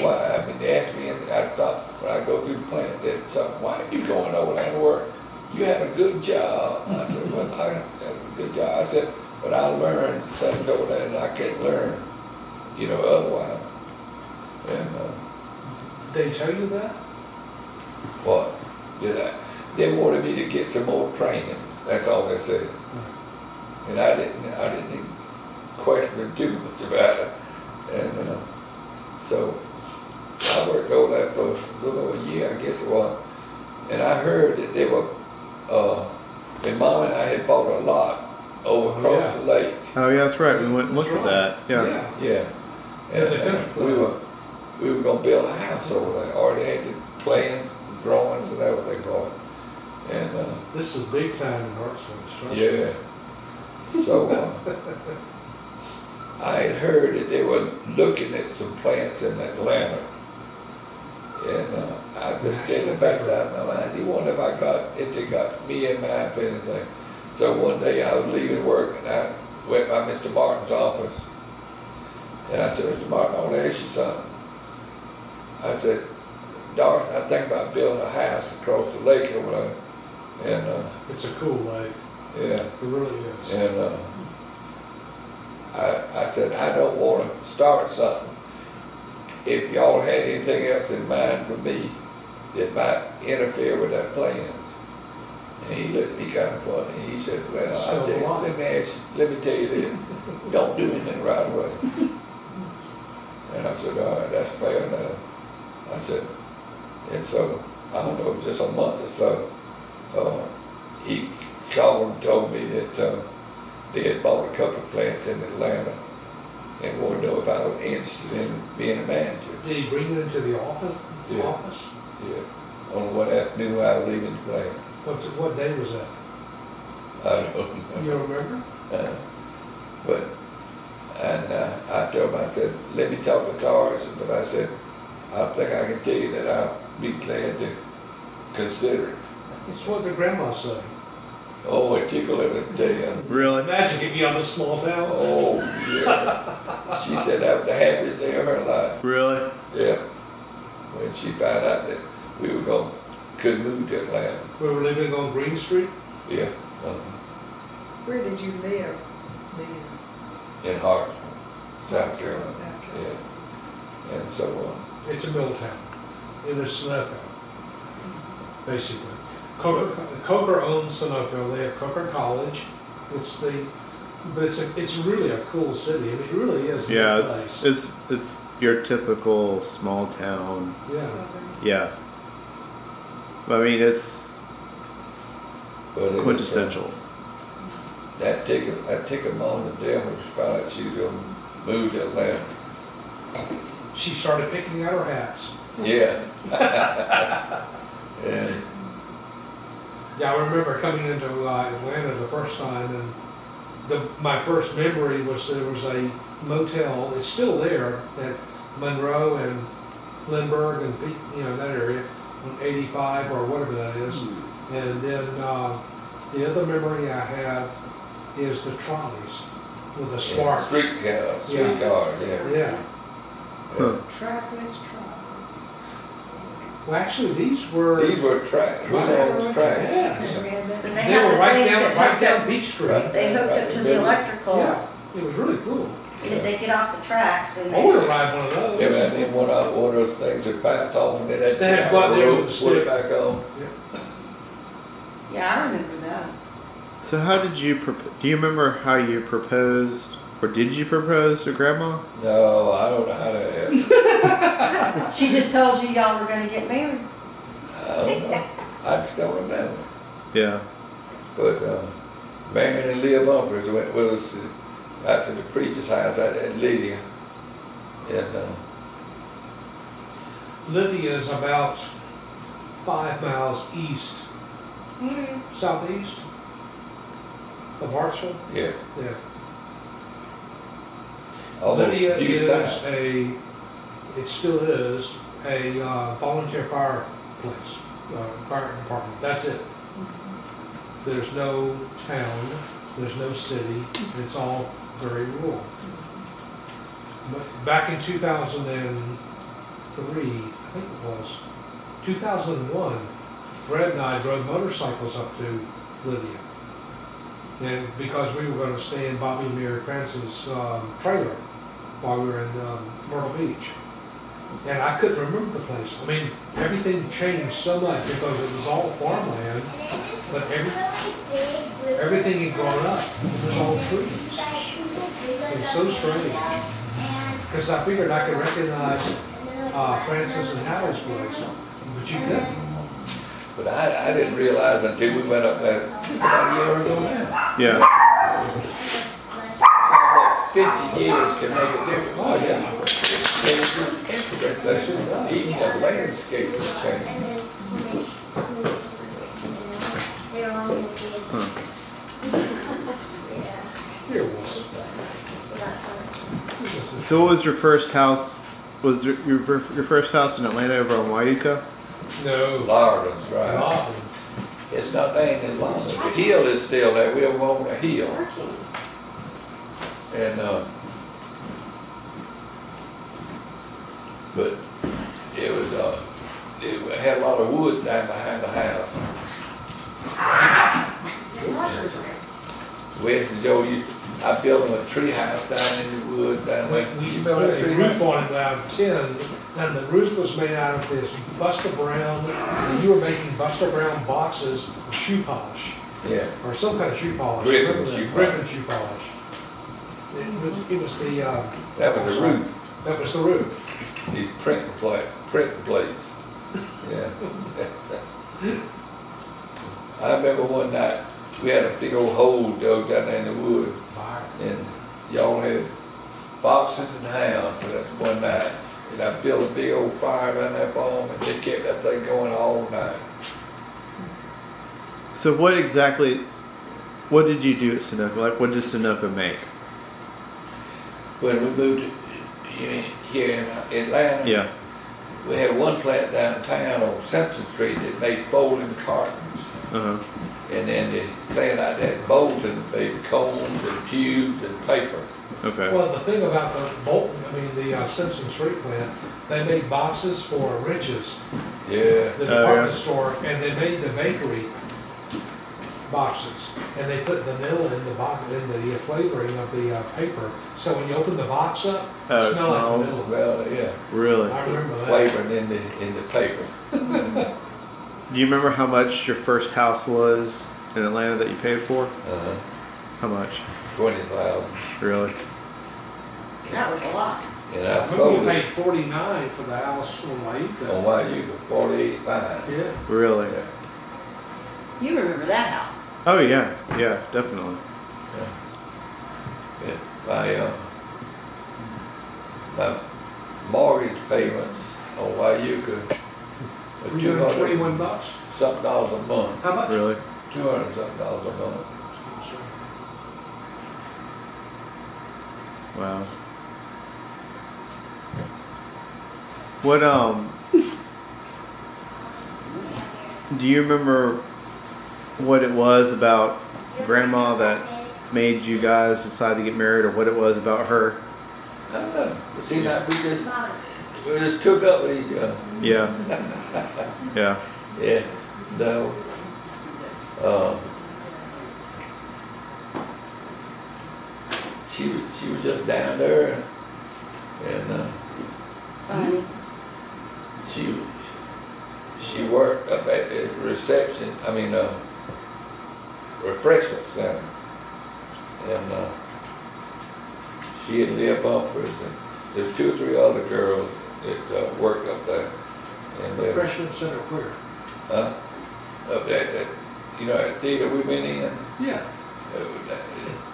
why? I mean, they asked me, and I stopped when I go through the plant. They said, why are you going over there to work? You have a good job. I said, well, I have a good job. I said, but I learned things over there that I can't learn, otherwise. And Did they tell you that? what? They wanted me to get some more training. That's all they said. And I didn't even question them too much about it. And so I worked over there for a little over a year, I guess it was. and I heard that they were, and Mom and I had bought a lot over across Yeah. the lake. Oh yeah, that's right. We went and looked That's at right. that. Yeah. Yeah. Yeah, the And country we club. were gonna build a house over there. Already had the plans, drawings, and everything for it. And This is big time in Hartsville, trust me. yeah. So I had heard that they were looking at some plants in Atlanta. And I just said in the backside of my mind, you wonder if they got me in mind for anything. So one day I was leaving work and I went by Mr. Martin's office. And I said, Mr. Martin, I want to ask you something. I said, Doris, I think about building a house across the lake over there. And It's a cool lake. yeah, It really is. and I said, I don't want to start something. If y'all had anything else in mind for me that might interfere with that plan. And he looked at me kind of funny. He said, well, So what? let me tell you this, don't do anything right away. And I said, all right, that's fair enough. I said, and so, I don't know, just a month or so, he called and told me that they had bought a couple of plants in Atlanta and wanted to know if I was interested in being a manager. Did he bring you into the office? Yeah. Office? Yeah, on one afternoon I was leaving the plant. What day was that? I don't You know. remember? But, and I told him, I said, let me talk to Taurus, but I said, I think I can tell you that I'll be glad to consider it. It's what the grandma said. Oh, it tickled every day. Really? Imagine getting out of this small town. Oh, yeah. She said that was the happiest day of her life. Really? Yeah. When she found out that we were could move to Atlanta. We were living on Green Street. Yeah. Where did you live then? In Hart, South Carolina. South Carolina. Yeah. And so, It's a mill town. In a Sunoco, basically. Coker owns Sunoco. They have Coker College. But it's really a cool city. I mean, it really is. a Yeah, good it's your typical small town. place. Yeah. Southern. Yeah. I mean, it's but it was, quintessential. that took a moment there when she found out she was going to move to Atlanta. She started picking out her hats. Yeah. And Yeah, I remember coming into Atlanta the first time, and my first memory was there was a motel. It's still there at Monroe and Lindbergh and that area on 85 or whatever that is. And then the other memory I have is the trolleys with the sparks. street cars, yeah. Yeah. Huh. Trackless trolleys. Well, actually, these were These were tracks, we Right. always tracks. Yeah. Never had that. But they they have were the right things down that right hooked down up, Beach Street. Right. they hooked up to the electrical, Yeah, it was really cool. and if they get off the track, then I want to they, ride one of those. Yeah, but I didn't want one of those things that bounced off and then They had to go out there with the put stick. it back on. yeah, I remember those. So how did you do you remember how you proposed, or did you propose to Grandma? No, I don't know how that happened. She just told you y'all were gonna get married. I don't know. I just don't remember. Yeah. But Marion and Leah Bumpers went with us out to the preacher's house out at Lydia. And Lydia is about 5 miles east, southeast of Hartsville. yeah, Yeah. almost Lydia due is south. it still is a volunteer fire place, fire department. That's it. There's no town, there's no city. It's all very rural. But back in 2003, I think it was 2001, Fred and I drove motorcycles up to Lydia. And because we were going to stay in Bobby and Mary Francis' trailer while we were in Myrtle Beach. And I couldn't remember the place. I mean, everything changed so much because it was all farmland, but everything had grown up. It was all trees. It was so strange. Because I figured I could recognize Francis and Hallie's place, but you couldn't. But I didn't realize until we went up there just about a year ago now. Yeah. How much 50 years can make a difference. Oh, yeah. It's interesting. Even the landscape has changed. Here it was. So what was your first house? Was your first house in Atlanta over on Wyuka? No. Lardens, right? Robbins. It's not named in Lardens. The hill is still there. We're on a hill. And, but it was, it had a lot of woods down behind the house. Wes and Joe used to, I built them a tree house down in the woods down there. We You built built a tree roof house? on it out of tin, and the roof was made out of this Buster Brown, and you were making Buster Brown boxes of shoe polish, Yeah. or some kind of shoe polish. Griffin Remember that? shoe Griffin shoe polish. It was the, That was the roof. that was the roof. These printing plates. Yeah. I remember one night, we had a big old hole dug down there in the wood, and y'all had foxes and hounds, and that's one night. And I built a big old fire down there for them, and they kept that thing going all night. So what did you do at Sunoco? Like, what did Sunoco make? When we moved here in Atlanta, Yeah. we had one plant downtown on Simpson Street that made folding cartons. Uh huh. And then the plant out there at Bolton made cones and tubes and paper. Okay. Well, the thing about the Bolton, the Simpson Street plant, they made boxes for Riches, Yeah. the Oh, department yeah. store, and they made the bakery boxes, and they put vanilla in the box, in the flavoring of the paper. So when you open the box up, Oh, it it smelled like smells. vanilla. Well, yeah. Really? I remember that. Flavoring in the paper. Do you remember how much your first house was in Atlanta that you paid for? How much? 20,000. Really? That was a lot. And I I remember sold we it paid $49 for the house on Waika. on YU for 48.5. Yeah. Really? Yeah. You remember that house? Oh yeah, yeah, definitely. Yeah. My mortgage payments on YU could Were you doing $21? something dollars a month. How much? Really? 200 something dollars a month. Wow. What do you remember what it was about Grandma that made you guys decide to get married, or what it was about her? I don't know. But see, now we just took up with each other. Yeah. Yeah. Yeah. No. She was just down there, and Funny. she worked up at the reception. Refreshment center, and she had Leah Bumpers, and there's 2 or 3 other girls that worked up there, and they Freshman Center where? up that that theater we've been in. Yeah.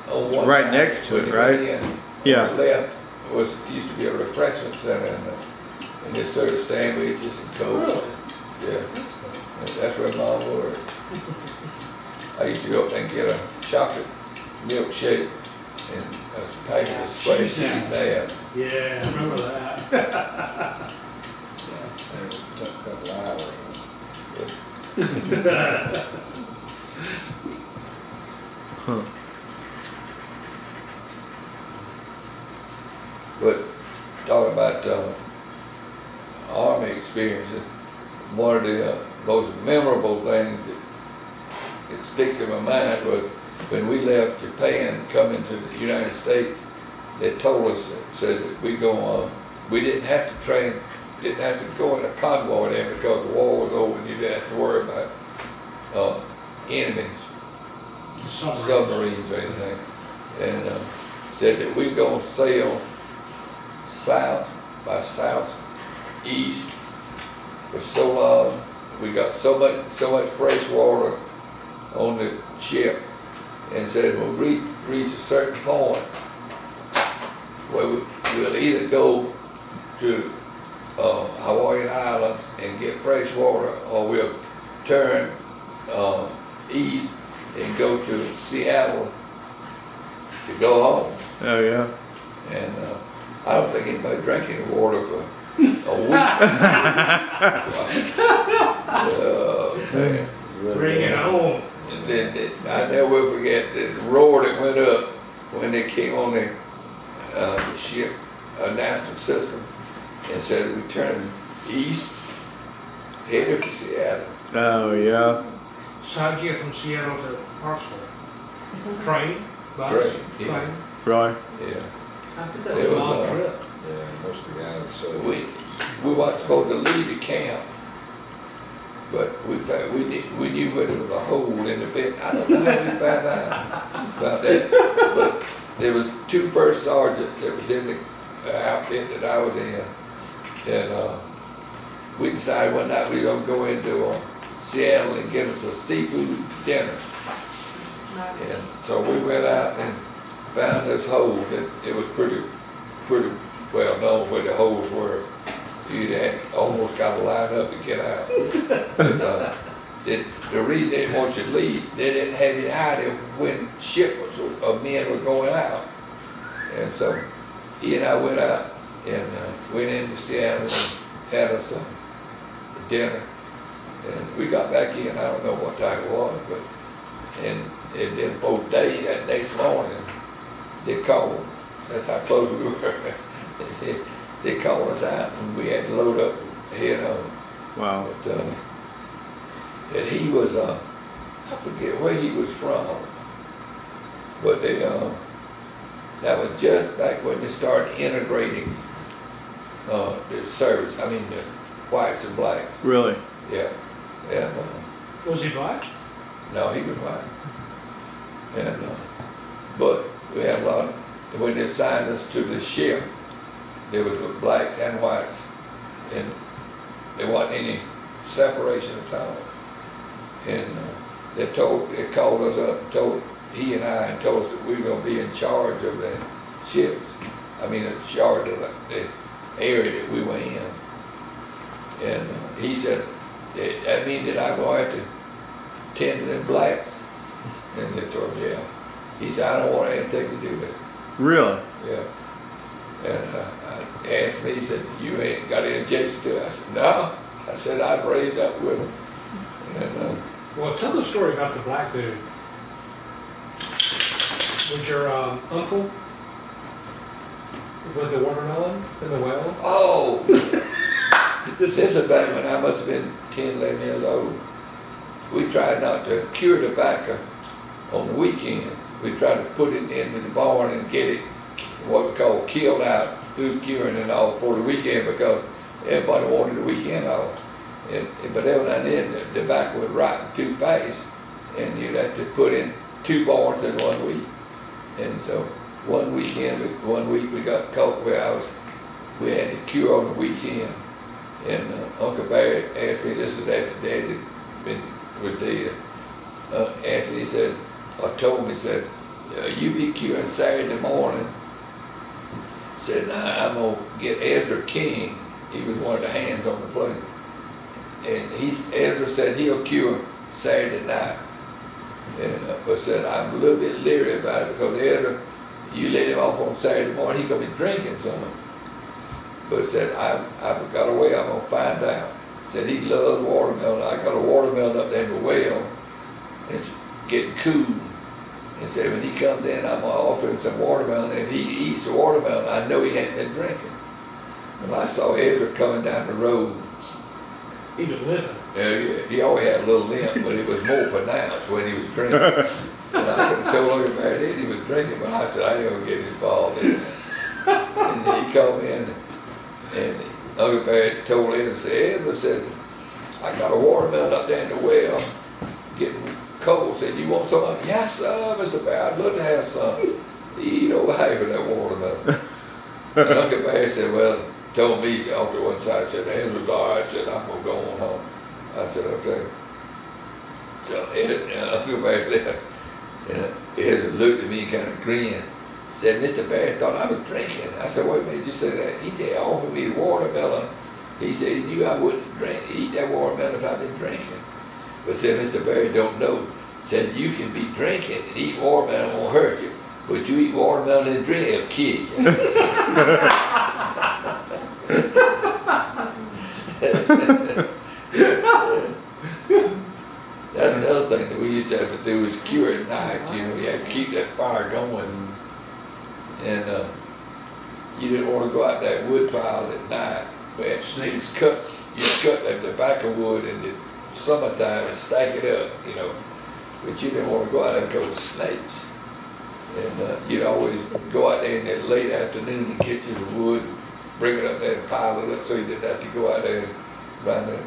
On It's one right side, next to when it, you right? went in, Yeah. on the left used to be a refreshment center, and they served sandwiches and coke. Really? Yeah, and that's where Mom worked. I used to go up there and get a chocolate milkshake and a packet of sweaty Cheese cheese nails. nab. Yeah, I remember that. It took a couple hours. Huh. But talking about Army experiences, one of the most memorable things that sticks in my mind was when we left Japan, coming to the United States. They told us, said that we didn't have to train, didn't have to go in a convoy then because the war was over and you didn't have to worry about enemies, submarines or anything. And said that we're going to sail south by southeast for so long we got so much fresh water on the ship, and said when we reach a certain point, we'll either go to Hawaiian Islands and get fresh water, or we'll turn east and go to Seattle to go home. Oh yeah. And I don't think anybody drank any water for a week. Man. Bring it home. And then I never will forget the roar that went up when they came on the ship announcement system and said we turn east, headed for Seattle. Oh yeah. So how'd you get from Seattle to Hartsville? Train? Bus? Train, yeah. Plane? Really? Yeah. I bet that It was a was, long trip. Yeah, most of the guys say. We weren't supposed to leave the camp, but we knew where there was a hole in the fence. I don't know how we found out about that, but there was 2 first sergeants that was in the outfit that I was in, and we decided one night we were gonna go into Seattle and get us a seafood dinner. And so we went out and found this hole. It was pretty well known where the holes were. You had almost got to line up to get out. But, the reason they didn't want you to leave, they didn't have any idea when shipments of men were going out. And so he and I went out and went into Seattle and had us a dinner. And we got back in, I don't know what time it was, but and then 4 days, that next morning, they called. That's how close we were. They called us out and we had to load up and head home. Wow. But, and he was, I forget where he was from, but they, that was just back when they started integrating the service, I mean the whites and blacks. Really? Yeah. And Was he black? no, he was white. And but we had a lot. When they signed us to the ship, there was blacks and whites, and there wasn't any separation at all. And they called us up, and told he and I, and told us that we were going to be in charge of the ships. I mean, in charge of the area that we were in. And he said, that means that I'm going to have to tend to them blacks. And they told him, yeah. He said, I don't want anything to do with it. Really? Yeah. And I asked me, he said, you ain't got any objection to it? I said, no. I said, I'd raised up with him. And Well, tell the story about the black dude. Was your uncle with the watermelon in the well? oh, this is back when I must have been 10, 11 years old. We tried not to cure tobacco on the weekend. We tried to put it into the barn and get it, what we call killed out through curing and all for the weekend, because everybody wanted the weekend off. But every now and then the tobacco would ripen too fast, and you'd have to put in 2 barns in 1 week. And so one week we got caught where we had to cure on the weekend. And Uncle Barry asked me, this is after Daddy was dead, asked me, he said, or told me, said, you be curing Saturday morning. Said, nah, I'm gonna get Ezra King. He was one of the hands on the plane. And Ezra said he'll cure Saturday night. And but said, I'm a little bit leery about it, because Ezra, you let him off on Saturday morning, he's gonna be drinking some. But said, I've got a way I'm gonna find out. Said he loves watermelon. I got a watermelon up there in the well. It's getting cool. And said, when he comes in, I'm gonna offer him some watermelon. If he eats the watermelon, I know he ain't been drinking. And I saw Ezra coming down the road. He was limping. Yeah, he always had a little limp, but it was more pronounced when he was drinking. And I could have told Uncle Barry that he was drinking, but I said, I ain't gonna get involved in that. And he called me in, and Uncle Barry told him, Edward said, I got a watermelon up there in the well, getting cold. Said, you want some? Yes, sir, Mr. Barry, I'd love to have some. He eat over half of that watermelon. And Uncle Barry said, well, told me off to one side, said, Edward's all right, said, I'm gonna go on home. I said, okay. So I'll go back there. And Ed looked at me and kind of grinned. Said, Mr. Barry thought I was drinking. I said, wait a minute, you said that. He said, offered me watermelon. He said he knew I wouldn't eat that watermelon if I'd been drinking. But said, Mr. Barry don't know. Said, you can be drinking and eat watermelon won't hurt you. But you eat watermelon and drink, it'll kill you. That's another thing that we used to have to do was cure at night. You know, you had to keep that fire going. And you didn't want to go out that wood pile at night. But Snakes. You cut that tobacco wood in the summertime and stack it up, you know. But you didn't want to go out there because of snakes. And you'd always go out there in that late afternoon and get you the wood, bring it up there and pile it up so you didn't have to go out there and run that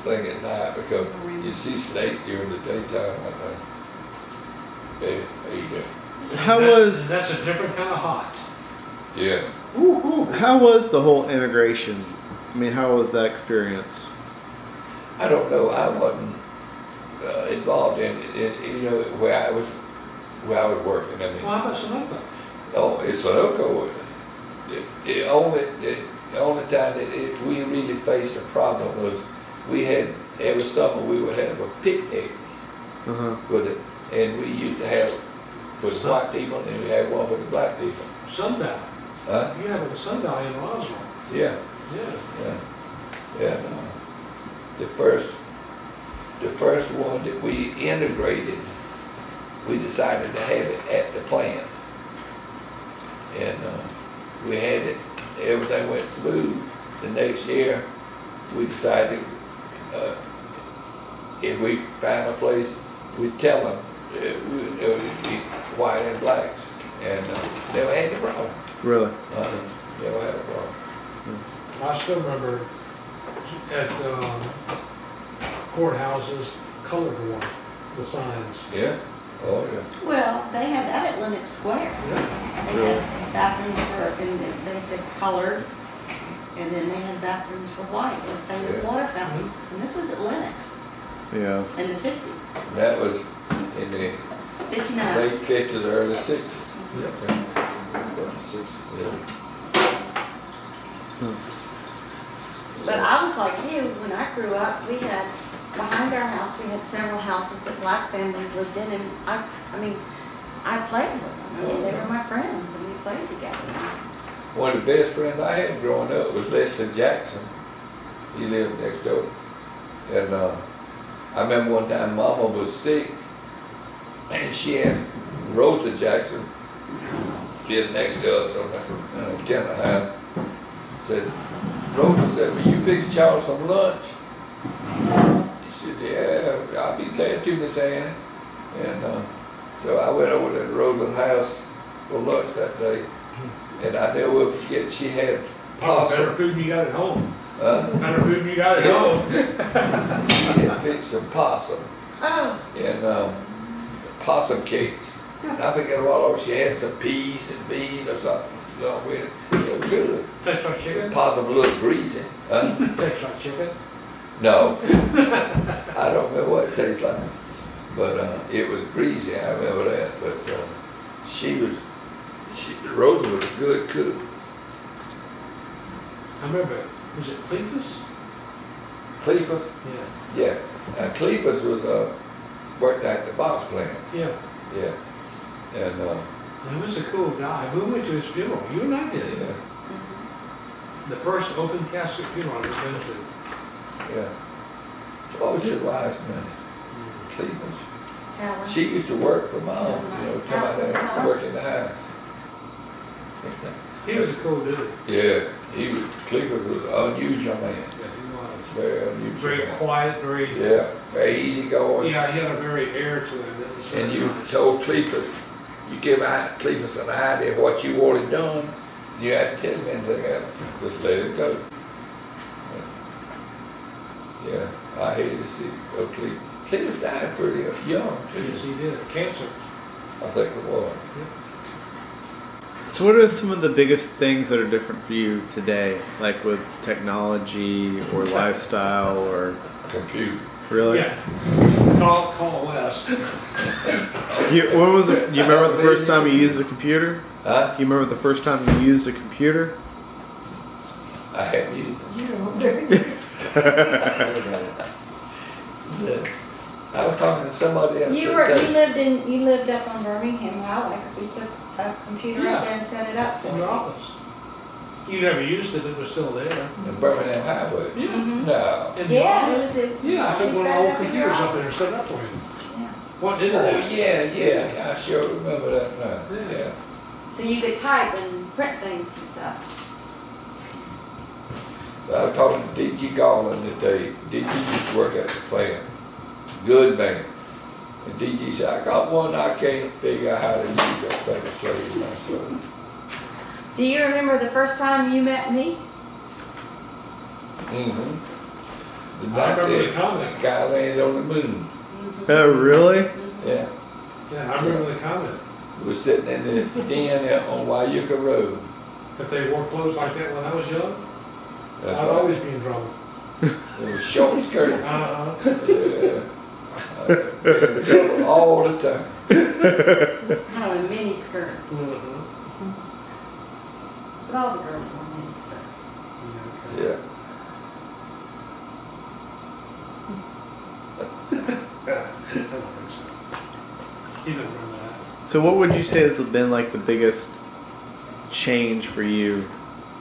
thing at night because you see snakes during the daytime. They eat it. That's a different kind of hot. Yeah. How was the whole integration? I mean, how was that experience? I don't know. I wasn't involved in it. You know, where I was working. I mean, Well, how about Sunoco? oh, it's Sunoco. The only time that we really faced a problem was we had every summer we would have a picnic with it, and we used to have for the white people and we had one for the black people. Sun Valley. Huh? You have a Sun Valley in Roswell. Yeah. Yeah. And the first one that we integrated, we decided to have it at the plant, and we had it. Everything went smooth. The next year, we decided if we found a place, we'd tell them it would be white and blacks, and never had a problem. Really? Never had a problem. I still remember at courthouses, colored one, the signs. Yeah. Oh yeah. Well, they had that at Lenox Square. Yeah. They had bathrooms for, and they said colored, and then they had bathrooms for white, and same with Yeah. water fountains. And this was at Lenox Yeah. in the 50s, That was in the 59. late 50s, early 60s. But I was like you, when I grew up, we had, behind our house, we had several houses that black families lived in, and I mean, I played with them. I mean, they were my friends, and we played together. One of the best friends I had growing up was Leslie Jackson. He lived next door. And I remember one time Mama was sick, and she had Rosa Jackson lived next to us on the Kenner house. Said, Rosa said, will you fix Charles some lunch? He said, yeah, I'll be glad to, Miss Annie. And so I went over to Rosa's house for lunch that day. And I never forget, she had Oh, better possum. food than you got at home. Better food than you got at home. She had fixed some possum Oh, and possum cakes. And I forget what all she had, some peas and beans or something along with it. It was good. Tastes like The chicken? possum a little greasy. Tastes like chicken? No. I don't remember what it tastes like. But it was greasy, I remember that. But Rosa was a good cook. I remember, was it Cletus? Cletus? Yeah. Yeah. Cletus was worked at the box plant. Yeah. Yeah. And He was a cool guy. We went to his funeral. You and I did. yeah, The first open casket funeral I've ever been to. yeah. What was his wife's name? Cletus. Helen. She used to work for Mom, you know, come out there and work in the house. He was a cool dude. Yeah, Cleveland was an unusual man, Yeah, he was. very unusual. Very man. quiet, very, Yeah, very easygoing. yeah, he had a very air to him. That was very And you nice. told Cleveland, you give Cleveland an idea of what you wanted done, you had to tell him anything else, just let it go. Yeah, I hate to see Cleveland. Cleveland died pretty young too. Yes, he did. Cancer. I think it was. So what are some of the biggest things that are different for you today, like with technology or lifestyle or computer. Really? Yeah. Call Wes. When was it? Do you remember the first time you used a computer? Huh? Do you remember the first time you used a computer? I hadn't used it. I was talking to somebody else. You lived up on Birmingham Highway, because we took a computer Yeah. up there and set it up In for the you. office. You never used it, it was still there. In Birmingham Highway. Yeah. Mhm. No. In the Yeah, it office. was a. Yeah, I took we one of set the it old up in your computers up there and office. set it up for him. Yeah. What Oh, internet? yeah. I sure remember that now. Yeah. Yeah. So you could type and print things and stuff. I was talking to D.G. Garland today. D.G. used to work at the plant. Good man. And D.G. said, I got one I can't figure out how to use. I better show you myself. Do you remember the first time you met me? Mm-hmm. The I remember the comment. guy landed on the moon. Oh, really? Yeah. Yeah, I remember the comment. We were sitting in the den out on Wyuka Road. If they wore clothes like that when I was young, That's I'd right. always be in trouble. It was short skirt. Uh-huh. Yeah. In trouble all the time. Kind of a mini skirt, Mhm. but all the girls wore mini skirts. Yeah. I don't think so. He didn't remember that. So, what would you say has been like the biggest change for you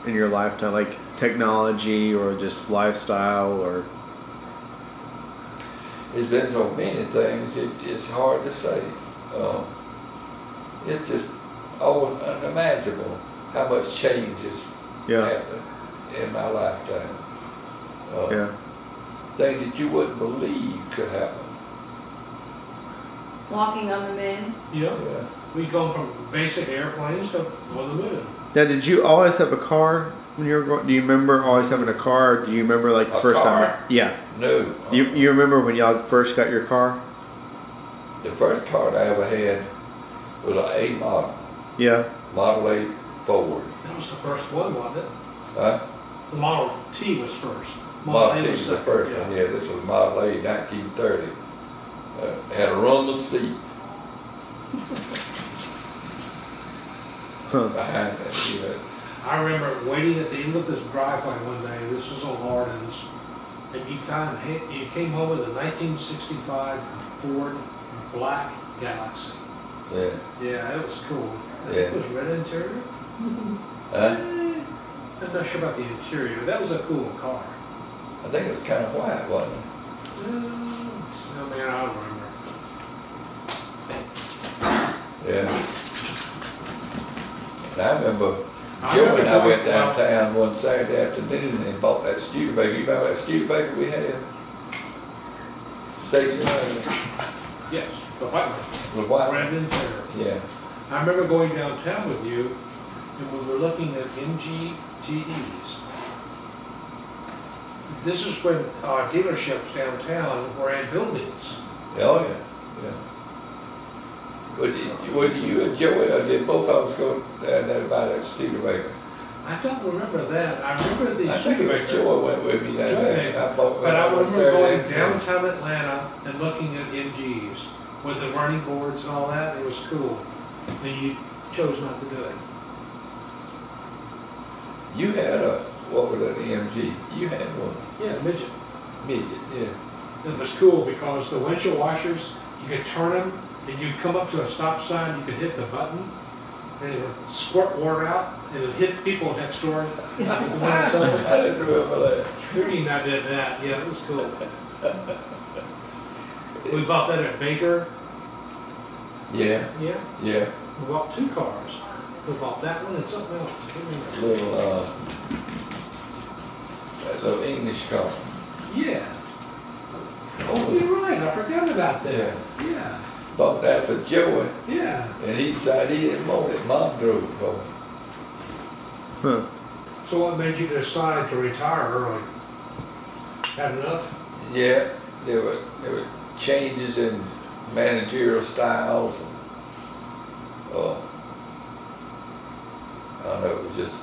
in your lifetime, like technology or just lifestyle, or? It's been so many things, it's hard to say. It's just almost unimaginable how much change has Yeah. happened in my lifetime. Yeah. Things that you wouldn't believe could happen. Walking on the moon. You know, Yeah. we go from basic airplanes to on the moon. Now, did you always have a car when you were growing? Do you remember always having a car? Or do you remember like the A first car? time? Yeah. No. You remember when y'all first got your car? The first car I ever had was an A model, Yeah. Model 8 Ford. That was the first one, wasn't it? Huh? The Model T was first. Model A T was the second, first one, yeah. This was Model 8, 1930. Had a rumble seat Huh. behind it, you know. I remember waiting at the end of this driveway one day. This was on Lardens, and you came home with a 1965 Ford Black Galaxy. Yeah. Yeah, it was cool. Yeah. It was red interior. Huh? I'm not sure about the interior, but that was a cool car. I think it was kind of white, wasn't it? Oh man, I don't remember. Yeah. And I remember Joe and I went downtown one Saturday afternoon and bought that Studebaker. You remember that Studebaker we had? Stationary. Yes, the white one. With white. Red interior. Yeah. I remember going downtown with you, and we were looking at MGTEs. This is when dealerships downtown were in buildings. Oh, yeah. Yeah. Would you enjoy it, or did both of us go down there to buy that Studebaker? I don't remember that. I remember the I think it was Studebaker. Joy went with me down there. I bought But I one remember Saturday going afternoon. downtown Atlanta and looking at MGs with the running boards and all that. It was cool. And you chose not to do it. You had what was that, EMG? You had one. Yeah, midget. Midget, yeah. It was cool because the windshield washers, you could turn them and you'd come up to a stop sign, you could hit the button and it would squirt water out and it would hit people next door. I didn't remember that. Rudy and I did that. Yeah, it was cool. We bought that at Baker. Yeah, Yeah. yeah. We bought 2 cars. We bought that one and something else. I can't remember. Little, that little English car. Yeah. Oh, you're right. I forgot about that. Yeah. Bought that for Joey, Yeah. and he decided he didn't want it. Mom drove it for him. Huh. So what made you decide to retire early? Had enough? Yeah, there were changes in managerial styles. And, I don't know, it was just,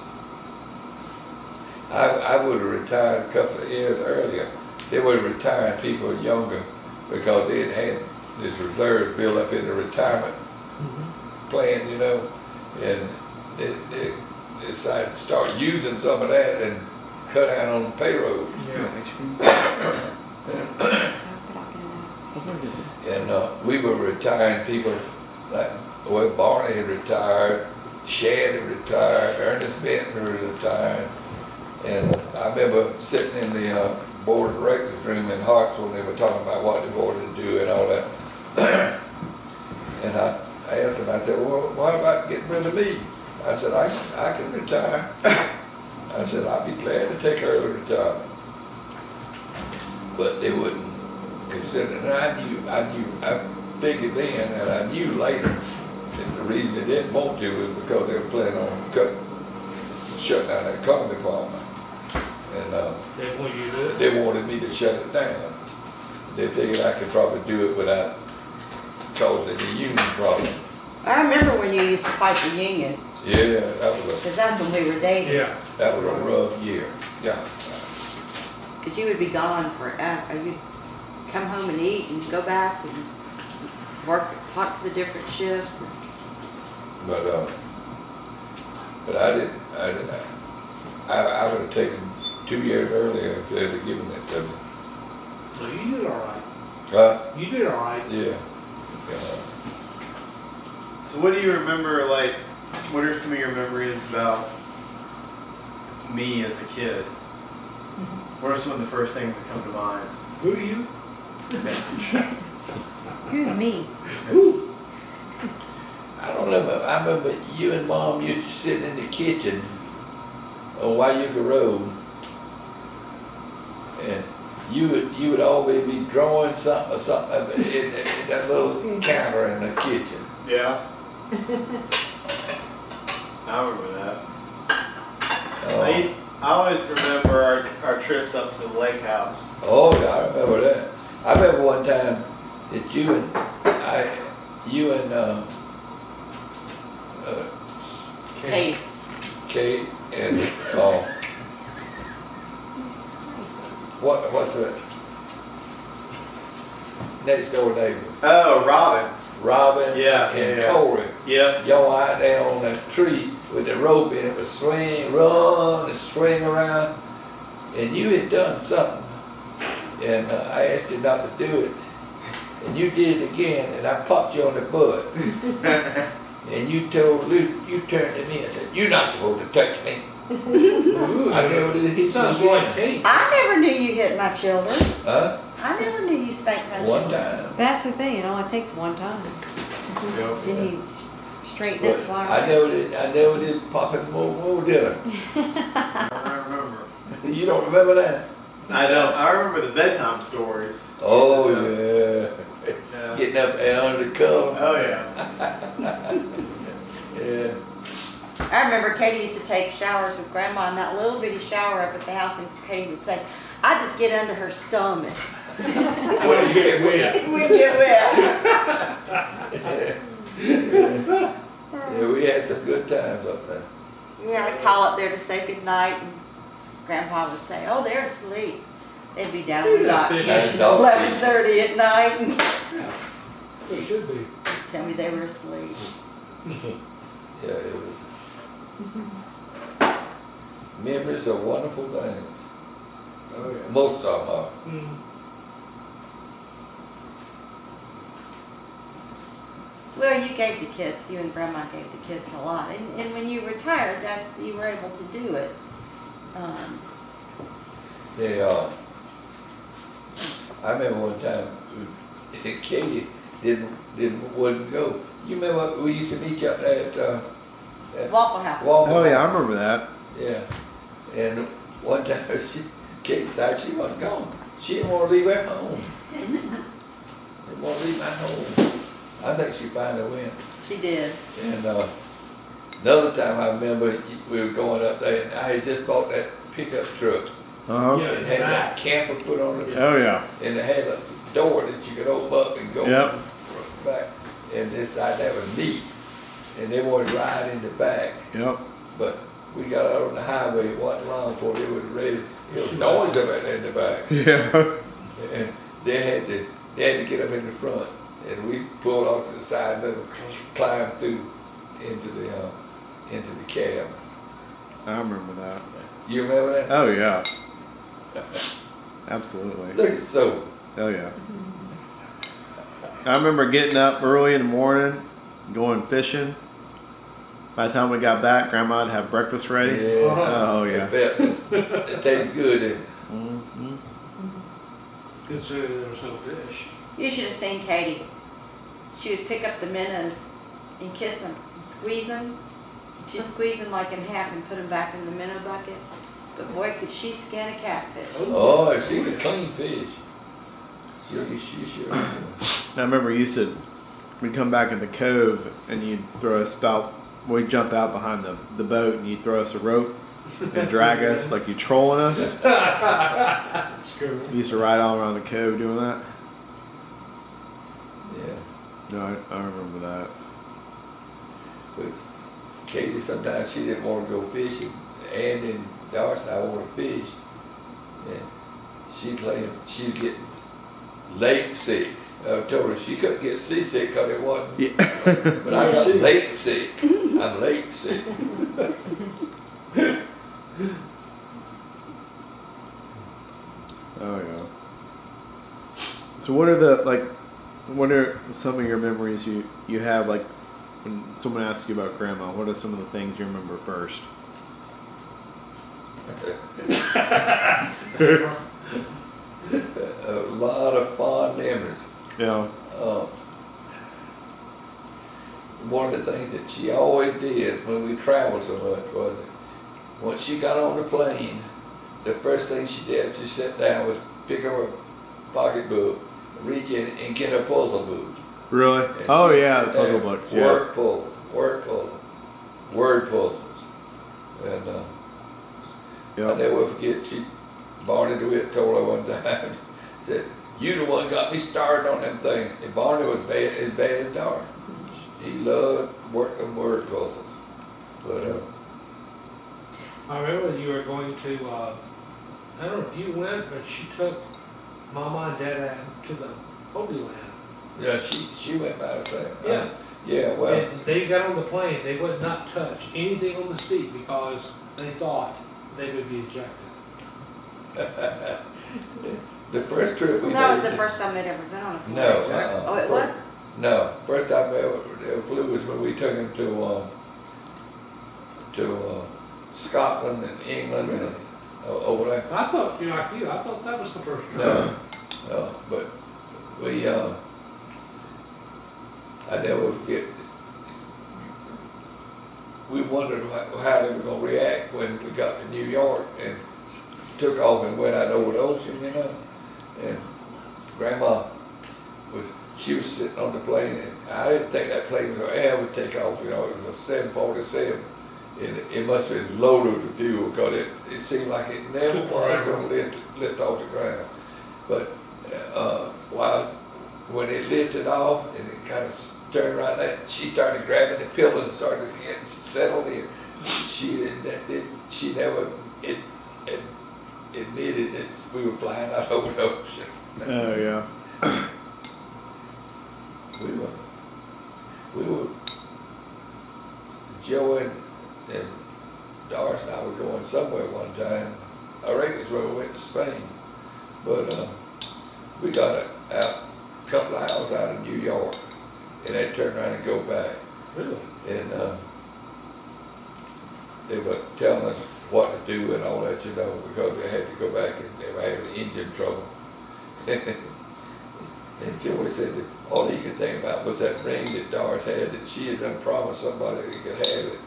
I would have retired a couple of years earlier, they were retiring people younger because they had this reserve built up in the retirement plan, you know, and they decided to start using some of that and cut out on payroll. And we were retiring people like, well, Barney had retired, Shad had retired, Ernest Benton was retired, and I remember sitting in the board of directors room in Hartsville when they were talking about what they wanted to do and all that. And I asked them, I said, well, what about getting rid of me? I said, I can retire. I said, I'd be glad to take early retirement. But they wouldn't consider it. And I figured then, and I knew later, that the reason they didn't want to was because they were planning on shutting down that car department. And They want you to do it? they wanted me to shut it down. They figured I could probably do it without causing any union problem. I remember when you used to fight the union, Yeah, that was because that's when we were dating. Yeah. a rough year. Yeah. Because you would be gone forever. You'd come home and eat and go back and work, talk to the different shifts. But I didn't. I would have taken 2 years earlier if they'd have given it to me. So you did all right. You did all right. Yeah. So what do you remember, like, what are some of your memories about me as a kid? What are some of the first things that come to mind? Who are you? Who's me? I don't remember. I remember you and Mom used to sit in the kitchen on Wyuga Road, and you would always be drawing something or something in that little counter in the kitchen. Yeah. I remember that. I always remember our trips up to the lake house. Oh, yeah, I remember that. I remember one time that you and Hey, Kate and what's the next door neighbor? Oh, Robin. Robin Yeah, and yeah. Corey. Yep. Y'all out there on that tree with the rope and it was run and swing around, and you had done something, and I asked you not to do it, and you did it again, and I popped you on the butt, and you told Luke, you turned to me and said, "You're not supposed to touch me." Ooh, I never did hit you sounds again. like Kate. I never knew you hit my children. Huh? I never knew you spanked my One children. time. That's the thing, it only takes one time. Yep. Then he straighten up, But fly I right. never did pop it more did I? I remember. You don't remember that? I don't. I remember the bedtime stories. Oh Used to yeah. Yeah. Getting up there under the cover. Oh yeah. Yeah. I remember Katie used to take showers with Grandma in that little bitty shower up at the house, and Katie would say, "I just get under her stomach." Well, you get wet. We get wet. Yeah, we had some good times up there. Yeah, I'd call up there to say goodnight, and Grandpa would say, "Oh, they're asleep." They'd be down at about Fish. 11:30 at night and It should be. tell me they were asleep. Yeah, it was. Memories are wonderful things. Oh yeah. Most of them are. Mm. Well, you gave the kids, you and Grandma gave the kids a lot, and when you retired, you were able to do it. They I remember one time Katie wouldn't go. You remember we used to meet you up there at Waffle House. Waffle Oh yeah, I House? remember that. Yeah. And one time Kate said she wasn't going. She didn't want to leave her home. Didn't want to leave my home. I think she finally went. She did. And another time I remember we were going up there and I had just bought that pickup truck. Uh-huh. Yeah. It had that camper put on it. Oh yeah. And it had a door that you could open up and go Yep. back. And this I that was neat. And they wanted to ride in the back. Yep. But we got out on the highway, it wasn't long before they was ready. It was noise up in the back. Yeah. And they had to get up in the front, and we pulled off to the side and let them climb through into the cab. I remember that. You remember that? Oh yeah. Absolutely. Look at so. Oh yeah. I remember getting up early in the morning, going fishing. By the time we got back, Grandma'd have breakfast ready. Yeah. Oh yeah. It tastes good. Didn't it? Mm-hmm. Considering there was no fish. You should have seen Katie. She would pick up the minnows and kiss them and squeeze them. She'd squeeze them like in half and put them back in the minnow bucket. But boy, could she skin a catfish. Oh, she could clean fish. She sure. I remember we'd come back in the cove and you'd throw us we'd jump out behind the boat and you'd throw us a rope and drag us like you trolling us. That's cool. We used to ride all around the cove doing that. Yeah. No, I remember that. But Katie, sometimes she didn't want to go fishing. Andy and Doris and I wanted to fish. And she'd get lake sick. I told her she couldn't get seasick because it wasn't. Yeah. But I got lake sick. I'm lake sick. Oh yeah. So what are some of your memories you have, like when someone asks you about Grandma? What are some of the things you remember first? A lot of fond memories. Yeah. One of the things that she always did when we traveled so much was that once she got on the plane, the first thing she did, she sat down, was pick up her pocketbook, reach in and get her puzzle book. Really? And Oh she yeah, sat the puzzle down, books. Yeah. word puzzles. And I never will forget, Barney DeWitt told her one time, said, "You the one got me started on them things." And Barney was as bad as Doris. He loved working word puzzles. But I remember you were going to, I don't know if you went, but she took Mama and Dad to the Holy Land. yeah, she went by herself. Yeah. Yeah, well, And they got on the plane, they would not touch anything on the seat because they thought they would be ejected. the first trip we That did. was the first time they'd ever been on a plane. No. Oh, it was? No, first time I ever flew was when we took him to Scotland and England and over there. I thought, I thought that was the first trip. No, but we, I never forget, we wondered how they were going to react when we got to New York and took off and went out over the ocean, and Grandma she was sitting on the plane, and I didn't think that plane was going to ever take off. It was a 747, and it must have been loaded with fuel because it seemed like it never was going to lift off the ground. But when it lifted off and it kind of turned right there, she started grabbing the pillows and started getting settled in. She never admitted that we were flying out over the ocean. Oh yeah. We were, Joe and Doris and I were going somewhere one time. I reckon it's where we went to Spain. But we got out a couple of hours out of New York, and they turned around and go back. Really? And they were telling us what to do and all that, because they had to go back and they were having engine trouble. And Joey said that all he could think about was that ring that Doris had, that she had done promised somebody that could have it.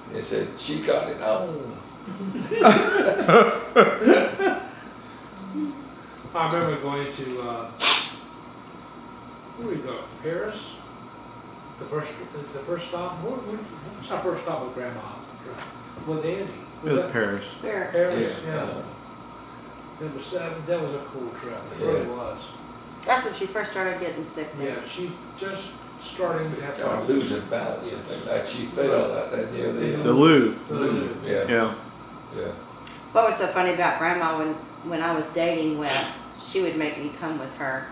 And he said, she got it on. I remember going to, where did we go? Paris? The first stop? What's our first stop with Grandma? With Andy. It was Paris. There. Paris, Yeah. yeah. That was a cool trip. It really was. That's when she first started getting sick. Yeah, she just starting to have Or problems. losing balance and things like she fell out there near the The Lou. Lou, yeah. Yeah. Yeah. What was so funny about Grandma when I was dating Wes, she would make me come with her.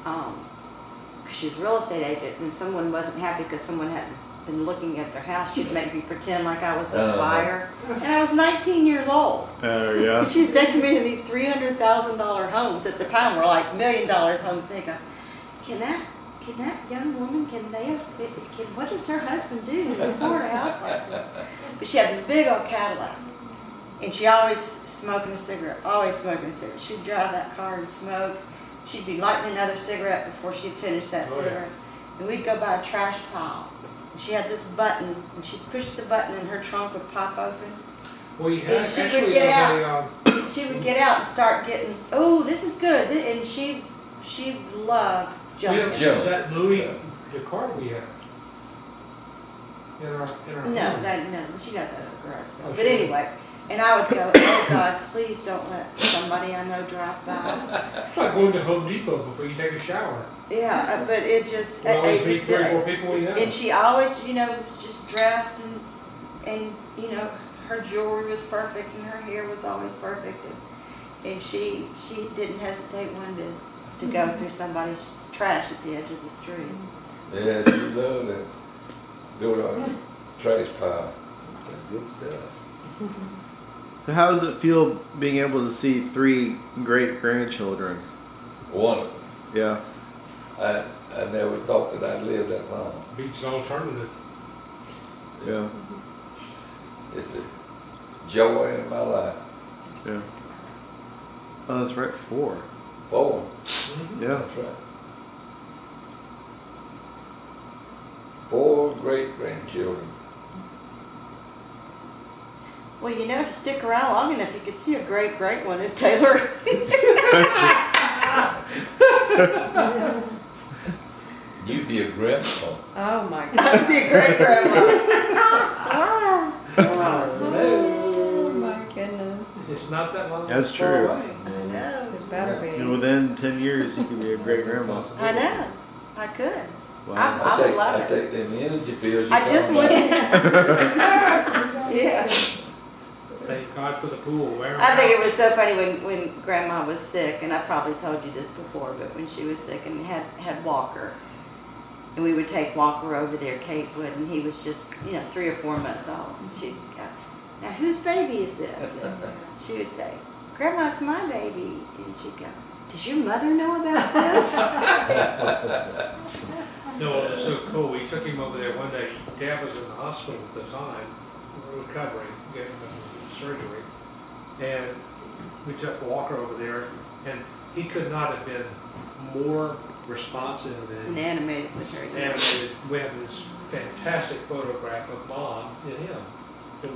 'Cause she's a real estate agent, and if someone wasn't happy because someone hadn't been looking at their house, she'd make me pretend like I was a buyer. And I was 19 years old. Oh, yeah. And she was taking me to these $300,000 homes at the time were like $1 million homes. They go, can that young woman, what does her husband do to afford a house like that? But she had this big old Cadillac, and she always smoking a cigarette, She'd drive that car and smoke. She'd be lighting another cigarette before she'd finish that cigarette. And we'd go by a trash pile. And she had this button, and she'd push the button and her trunk would pop open. Well, you had And she would actually get have out. a, She would get out and start getting, oh, this is good. And she loved we jumping. have Jump. that Louis, the car we have. In our No, she got that at the garage sale. Oh, But sure. anyway, and I would go, oh God, please don't let somebody I know drive by. It's like going to Home Depot before you take a shower. Yeah, but it just, We always meet just 3 or 4 people we know. and she always, was just dressed and her jewelry was perfect and her hair was always perfect. And she didn't hesitate one to go through somebody's trash at the edge of the street. Yeah, she loved it. Go to a trash pile. That's good stuff. So how does it feel being able to see 3 great grandchildren? One of them. Yeah. I never thought that I'd live that long. Beats an alternative. Yeah. It's a joy in my life. Yeah. Oh, that's right. 4. 4. Yeah. That's right. 4 great grandchildren. Well, if you stick around long enough, you could see a great one if Taylor. You'd be a grandpa. Oh my God. I'd be a great grandma. Oh my goodness. It's not that long. That's far true. away. I know. It better be. And within 10 years, you could be a great grandma. I know. I could. Wow. I would love I it. take them energy pills. I just went. wouldn't. Yeah. Thank God for the pool. Wear 'em I think out. it was so funny when Grandma was sick, and I probably told you this before, but when she was sick and had Walker, and we would take Walker over there, Kate would, and he was just 3 or 4 months old, and she'd go, now whose baby is this? And she would say, Grandma, it's my baby, and she'd go, does your mother know about this? No, it was so cool. We took him over there one day. Dad was in the hospital at the time, recovering, getting surgery. And we took Walker over there, and he could not have been more responsive And and animated with her. animated. We have this fantastic photograph of Mom and him. It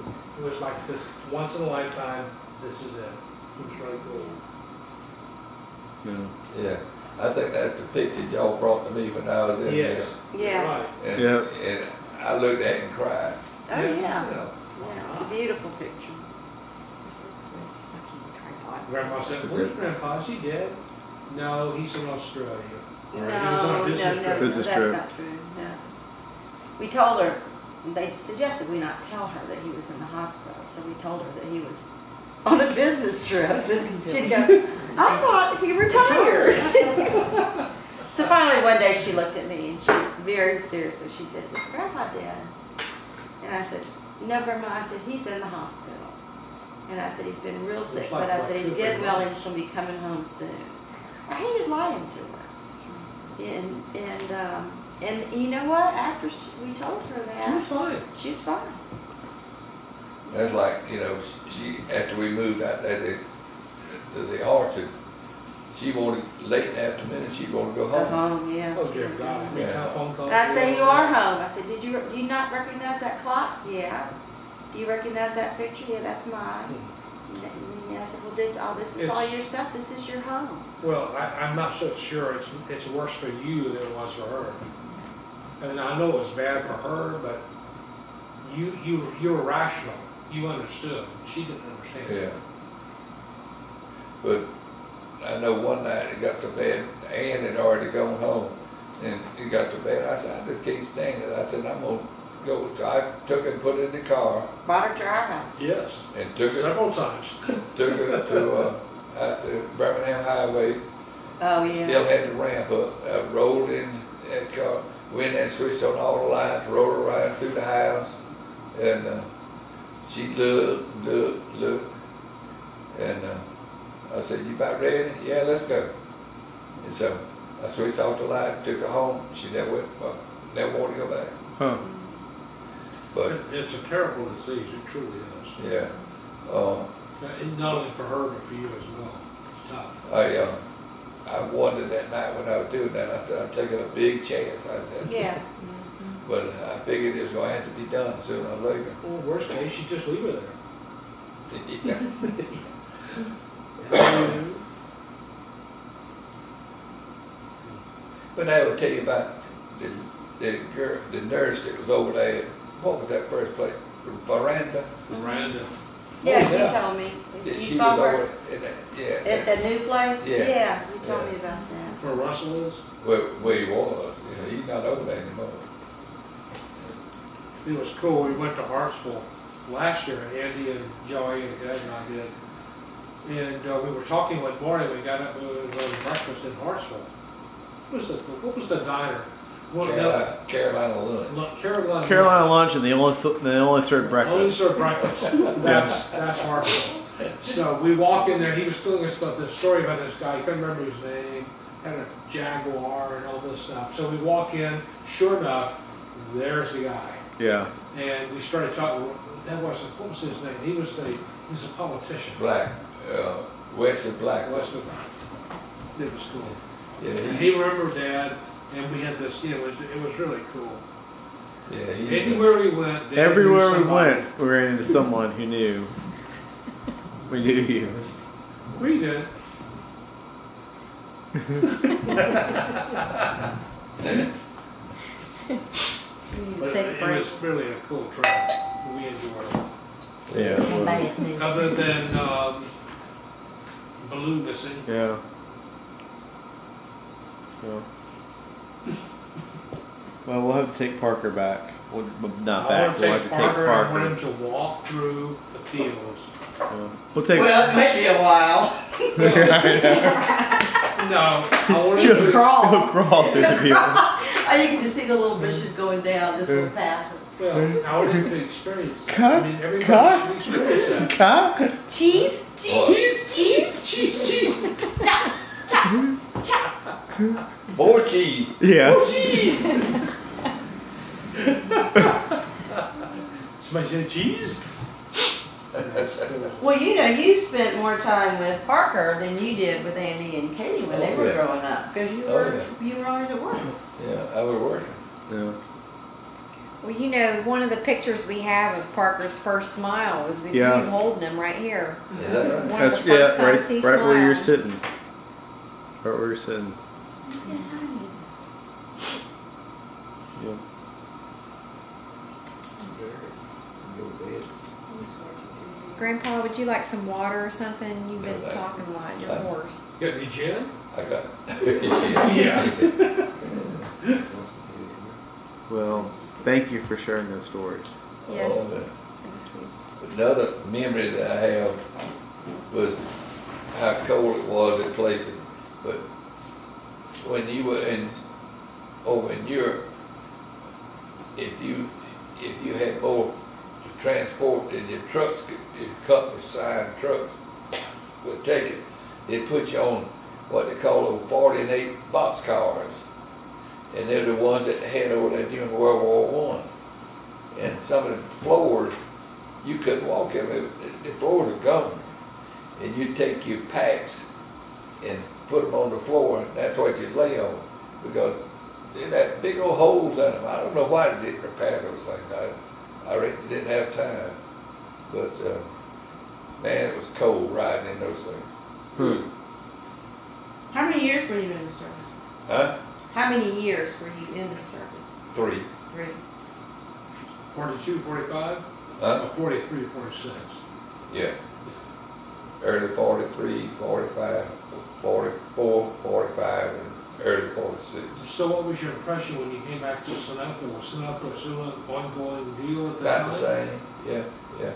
was like this once in a lifetime, this is it. It was really cool. Yeah. Yeah, I think that's the picture y'all brought to me when I was in Yes. Yeah. Right. there. And, Yeah. and I looked at it and cried. Oh, yeah. Yeah. Yeah, it's a beautiful picture. This sucking tripod. Grandma said, "Where's Grandpa? Is he dead?" No, he's in Australia. No, Right, he was on a business no, trip. Business that's trip. not true, no. We told her, they suggested we not tell her that he was in the hospital, so we told her that he was on a business trip. And she'd go, I thought he retired. So finally one day she looked at me and she very seriously, she said, is Grandpa dead? And I said, no, Grandma. I said, he's in the hospital. And I said, he's been real sick, like- but I like said, he's 2 or 3 getting well and months. he's going to be coming home soon. I hated lying to her. And you know what? After we told her She was that, fine. she's fine. That's like, she, after we moved out there to the orchard, she wanted, late in the afternoon, she wanted to go Go home. home, yeah. Oh dear God, how many Yeah. telephone calls? And I say, you are home. I said, do you not recognize that clock? Yeah. Do you recognize that picture? Yeah, that's mine. And I said, well, this is all It's- your stuff. This is your home. Well, I'm not so sure. It's worse for you than it was for her. And I know it was bad for her, but you were rational. You understood. She didn't understand. Yeah. But I know one night it got so bad, Ann had already gone home, And he got to bed. I said, I just can't stand it. I said, I'm gonna go. So I took it and put it in the car Brought her to our house. Yes, and took it several times. took it to out the Birmingham Highway. Oh, yeah. Still had the ramp up. I rolled in that car, went and switched on all the lights, rolled right through the house, and she looked, and I said, "You about ready? Yeah, let's go." And so I switched off the light, took her home. She never wanted to go back. Huh. But It's a terrible disease, it truly is. yeah, And not only for her, but for you as well. It's tough. I wondered that night when I was doing that. I said, "I'm taking a big chance." I said, Yeah. but I figured it was going to have to be done sooner or later. Well, worst case, you just leave her there. Yeah. But I will tell you about the girl, the nurse that was over there. What was that first place? Veranda. Miranda. Yeah, Oh, you yeah. told me. That You she saw was her over in that, yeah. at the new place? Yeah. You told Yeah. me about that. Where Russell is? Where he was. You know, he's not over there anymore. It was cool. We went to Hartsville last year, Andy and Joey and Dad and I did. And we were talking one morning, we got up, we were going to breakfast in Hartsville. What was the diner? Carolina lunch. Carolina. Carolina lunch, and they only serve Only breakfast. served breakfast. That's Hartsville. So we walk in there, he was telling us about this story about this guy, he couldn't remember his name, had a Jaguar and all this stuff. So we walk in, sure enough, there's the guy. Yeah. And we started talking, what was his name? He was a politician. Black. Wesley Black. Wesley. It was cool. Yeah, And he remembered Dad, and we had this, it was really cool. Yeah, Anywhere we went, Dad Everywhere knew we somebody. went, we ran into someone who knew. We knew you. We did. But Take a it break. was really a cool trip. We enjoyed it. Yeah. it was. Bad news. Other than Baloo missing. Yeah. Yeah. Well, we'll have to take Parker back. Well, not I back. want to We'll have take to take Parker, I want Parker. him to walk through the fields. Yeah. We'll take. Well, it may be a while. No, I want him You to can crawl. He'll crawl through the field. Oh, you can just see the little bushes going down this little path. Well, I want him to experience that. Cut, I mean, everybody cut. should experience that. Cut. Cheese, cheese, Cheese. more cheese. Yeah. Oh, cheese. Somebody said cheese? Well, you know, you spent more time with Parker than you did with Andy and Katie when they Oh, were yeah. growing up, because you were always at work. Yeah, I was working. Yeah. Well, you know, one of the pictures we have of Parker's first smile was with Yeah. you holding him right here. Is It that was right? one of That's the first right. times he Right smiled. where you're sitting. Right where you're sitting. Yeah. Go to bed. Grandpa, would you like some water or something? You've been No, thanks. talking a lot, your horse. Got any gin? I got. Yeah. Well, thank you for sharing those stories. Yes. Oh, man. Thank you. Another memory that I have was how cold it was at places. But when you were over in Europe, if you had more transport than your trucks, your company signed trucks would take it, they'd put you on what they call those 40 and 8 box cars. And they're the ones that they had over there during World War I. And some of the floors, you couldn't walk in them. The floors were gone. And you'd take your packs and put them on the floor, and that's what you'd lay on. Because they had big old holes in them. I don't know why they didn't repair those things. I reckon they didn't have time. But man, it was cold riding in those things. How many years were you in the service? Huh? How many years were you in the service? 3. 3. 42, 45? Huh? 43, 46. Yeah. Early 43, 45, 44, 45, and early 46. So what was your impression when you came back to Sunoco? Was Sunoco still an ongoing deal at the About time? the same, yeah, yeah.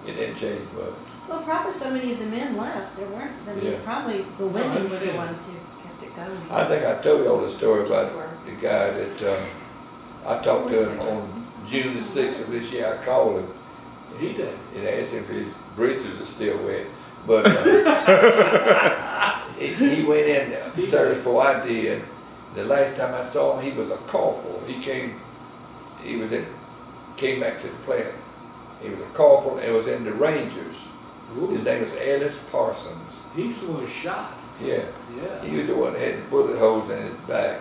It didn't change much. Well, probably so many of the men left, there weren't, I mean, Yeah. probably the women were the understand. ones who kept it going. I think I told you all the story about the guy that, I talked to him on June the 6th of this year. I called him. He did. And asked him if his britches are still wet. But he went in service for ID, and the last time I saw him, he was a corporal. Came back to the plant. He was a corporal and was in the Rangers. Ooh. His name was Ellis Parsons. He was the one who shot. Yeah, Yeah. he was the one that had the bullet holes in his back.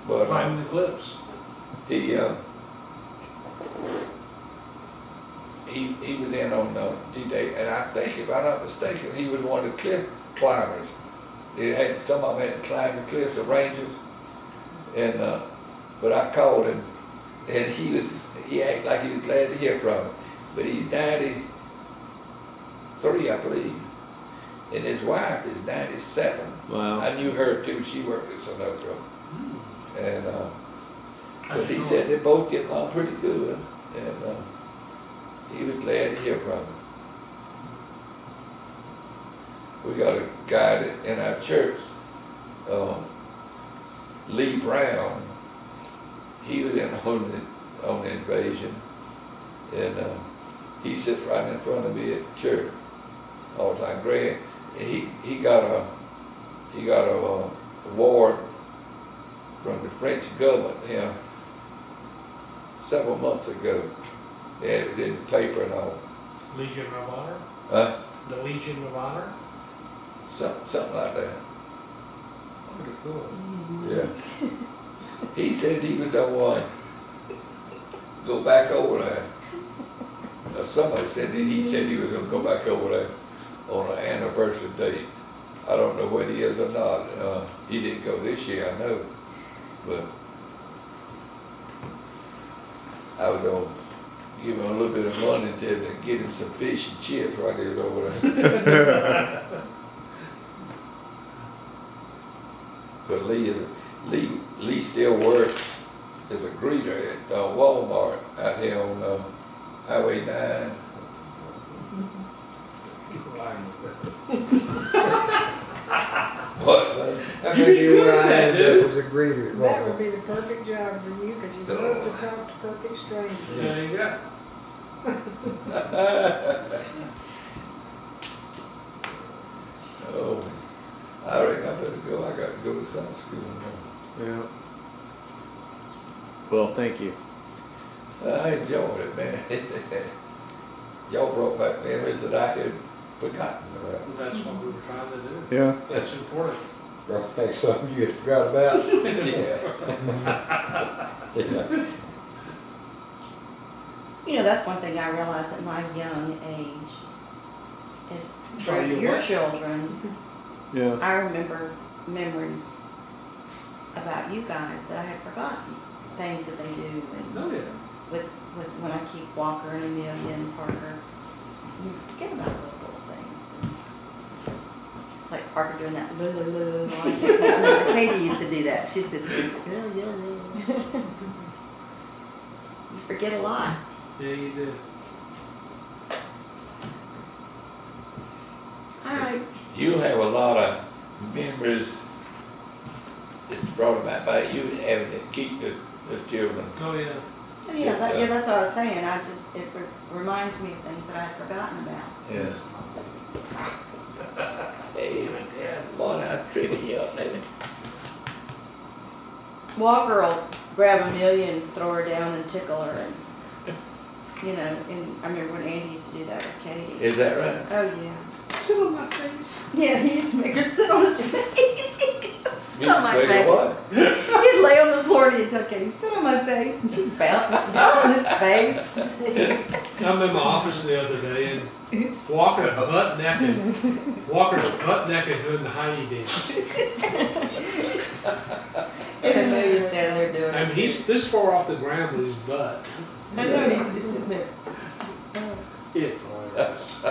But Climbing the cliffs. he was in on D-Day, and I think, if I'm not mistaken, he was one of the cliff climbers. Some of them had to climb the cliffs, the Rangers, and but I called him, and he acted like he was glad to hear from him. But he's 93, I believe, and his wife is 97. Wow. I knew her too. She worked at Sunoco, and but he Sure. said they both get along pretty good, and he was glad to hear from him. We got a guy that in our church, Lee Brown. He was in on the invasion, and he sits right in front of me at church all the time. Greg, and he got a award from the French government several months ago. They had it in the paper and all. Legion of Honor? The Legion of Honor? Something like that. Pretty cool. Yeah. He said he was the one go back over there. Somebody said that he said he was going to go back over there on an anniversary date. I don't know whether he is or not. He didn't go this year, I know. But I was going to give him a little bit of money to get him some fish and chips while he was over there. But Lee still works as a greeter at Walmart out here on Highway 9. What? I mean, you were right, that was a greeter. That would be the perfect job for you, because you love to talk to perfect strangers. There you go. Oh, I reckon I better go. I got to go to Sunday school now. Yeah. Well, thank you. I enjoyed it, man. Y'all brought back memories that I had forgotten about. That's what we were trying to do. Yeah. That's important. Brought back something you had forgot about. Yeah. Yeah. You know, that's one thing I realized at my young age, is for Sorry, you your what? children, Yeah. I remember memories about you guys that I had forgotten, things that they do, and Oh, yeah. with when I keep Walker and Amelia and Parker, you forget about those little things. And like Parker doing that, I remember Katie used to do that. She'd say, you forget a lot. Yeah, you did. All right. You have a lot of memories that's brought about by you having to keep the children. Oh, yeah. Yeah, that's what I was saying. It reminds me of things that I had forgotten about. Yes. Hey, boy, I'm tricking you up, baby. Walker will grab Amelia and throw her down and tickle her, and and I remember when Andy used to do that with Katie. Is that right? Oh yeah. Sit on my face. Yeah, he used to make her sit on his face. Sit on my Wait, face. what? He'd lay on the floor and he'd tell Katie, sit on my face, and she'd bounce up on his face. I'm in my office the other day, and Walker's butt naked doing the Heidi dance. And Amelia's down there doing I mean, it. he's this far off the ground with his butt. I know he's just sitting there. It's hilarious.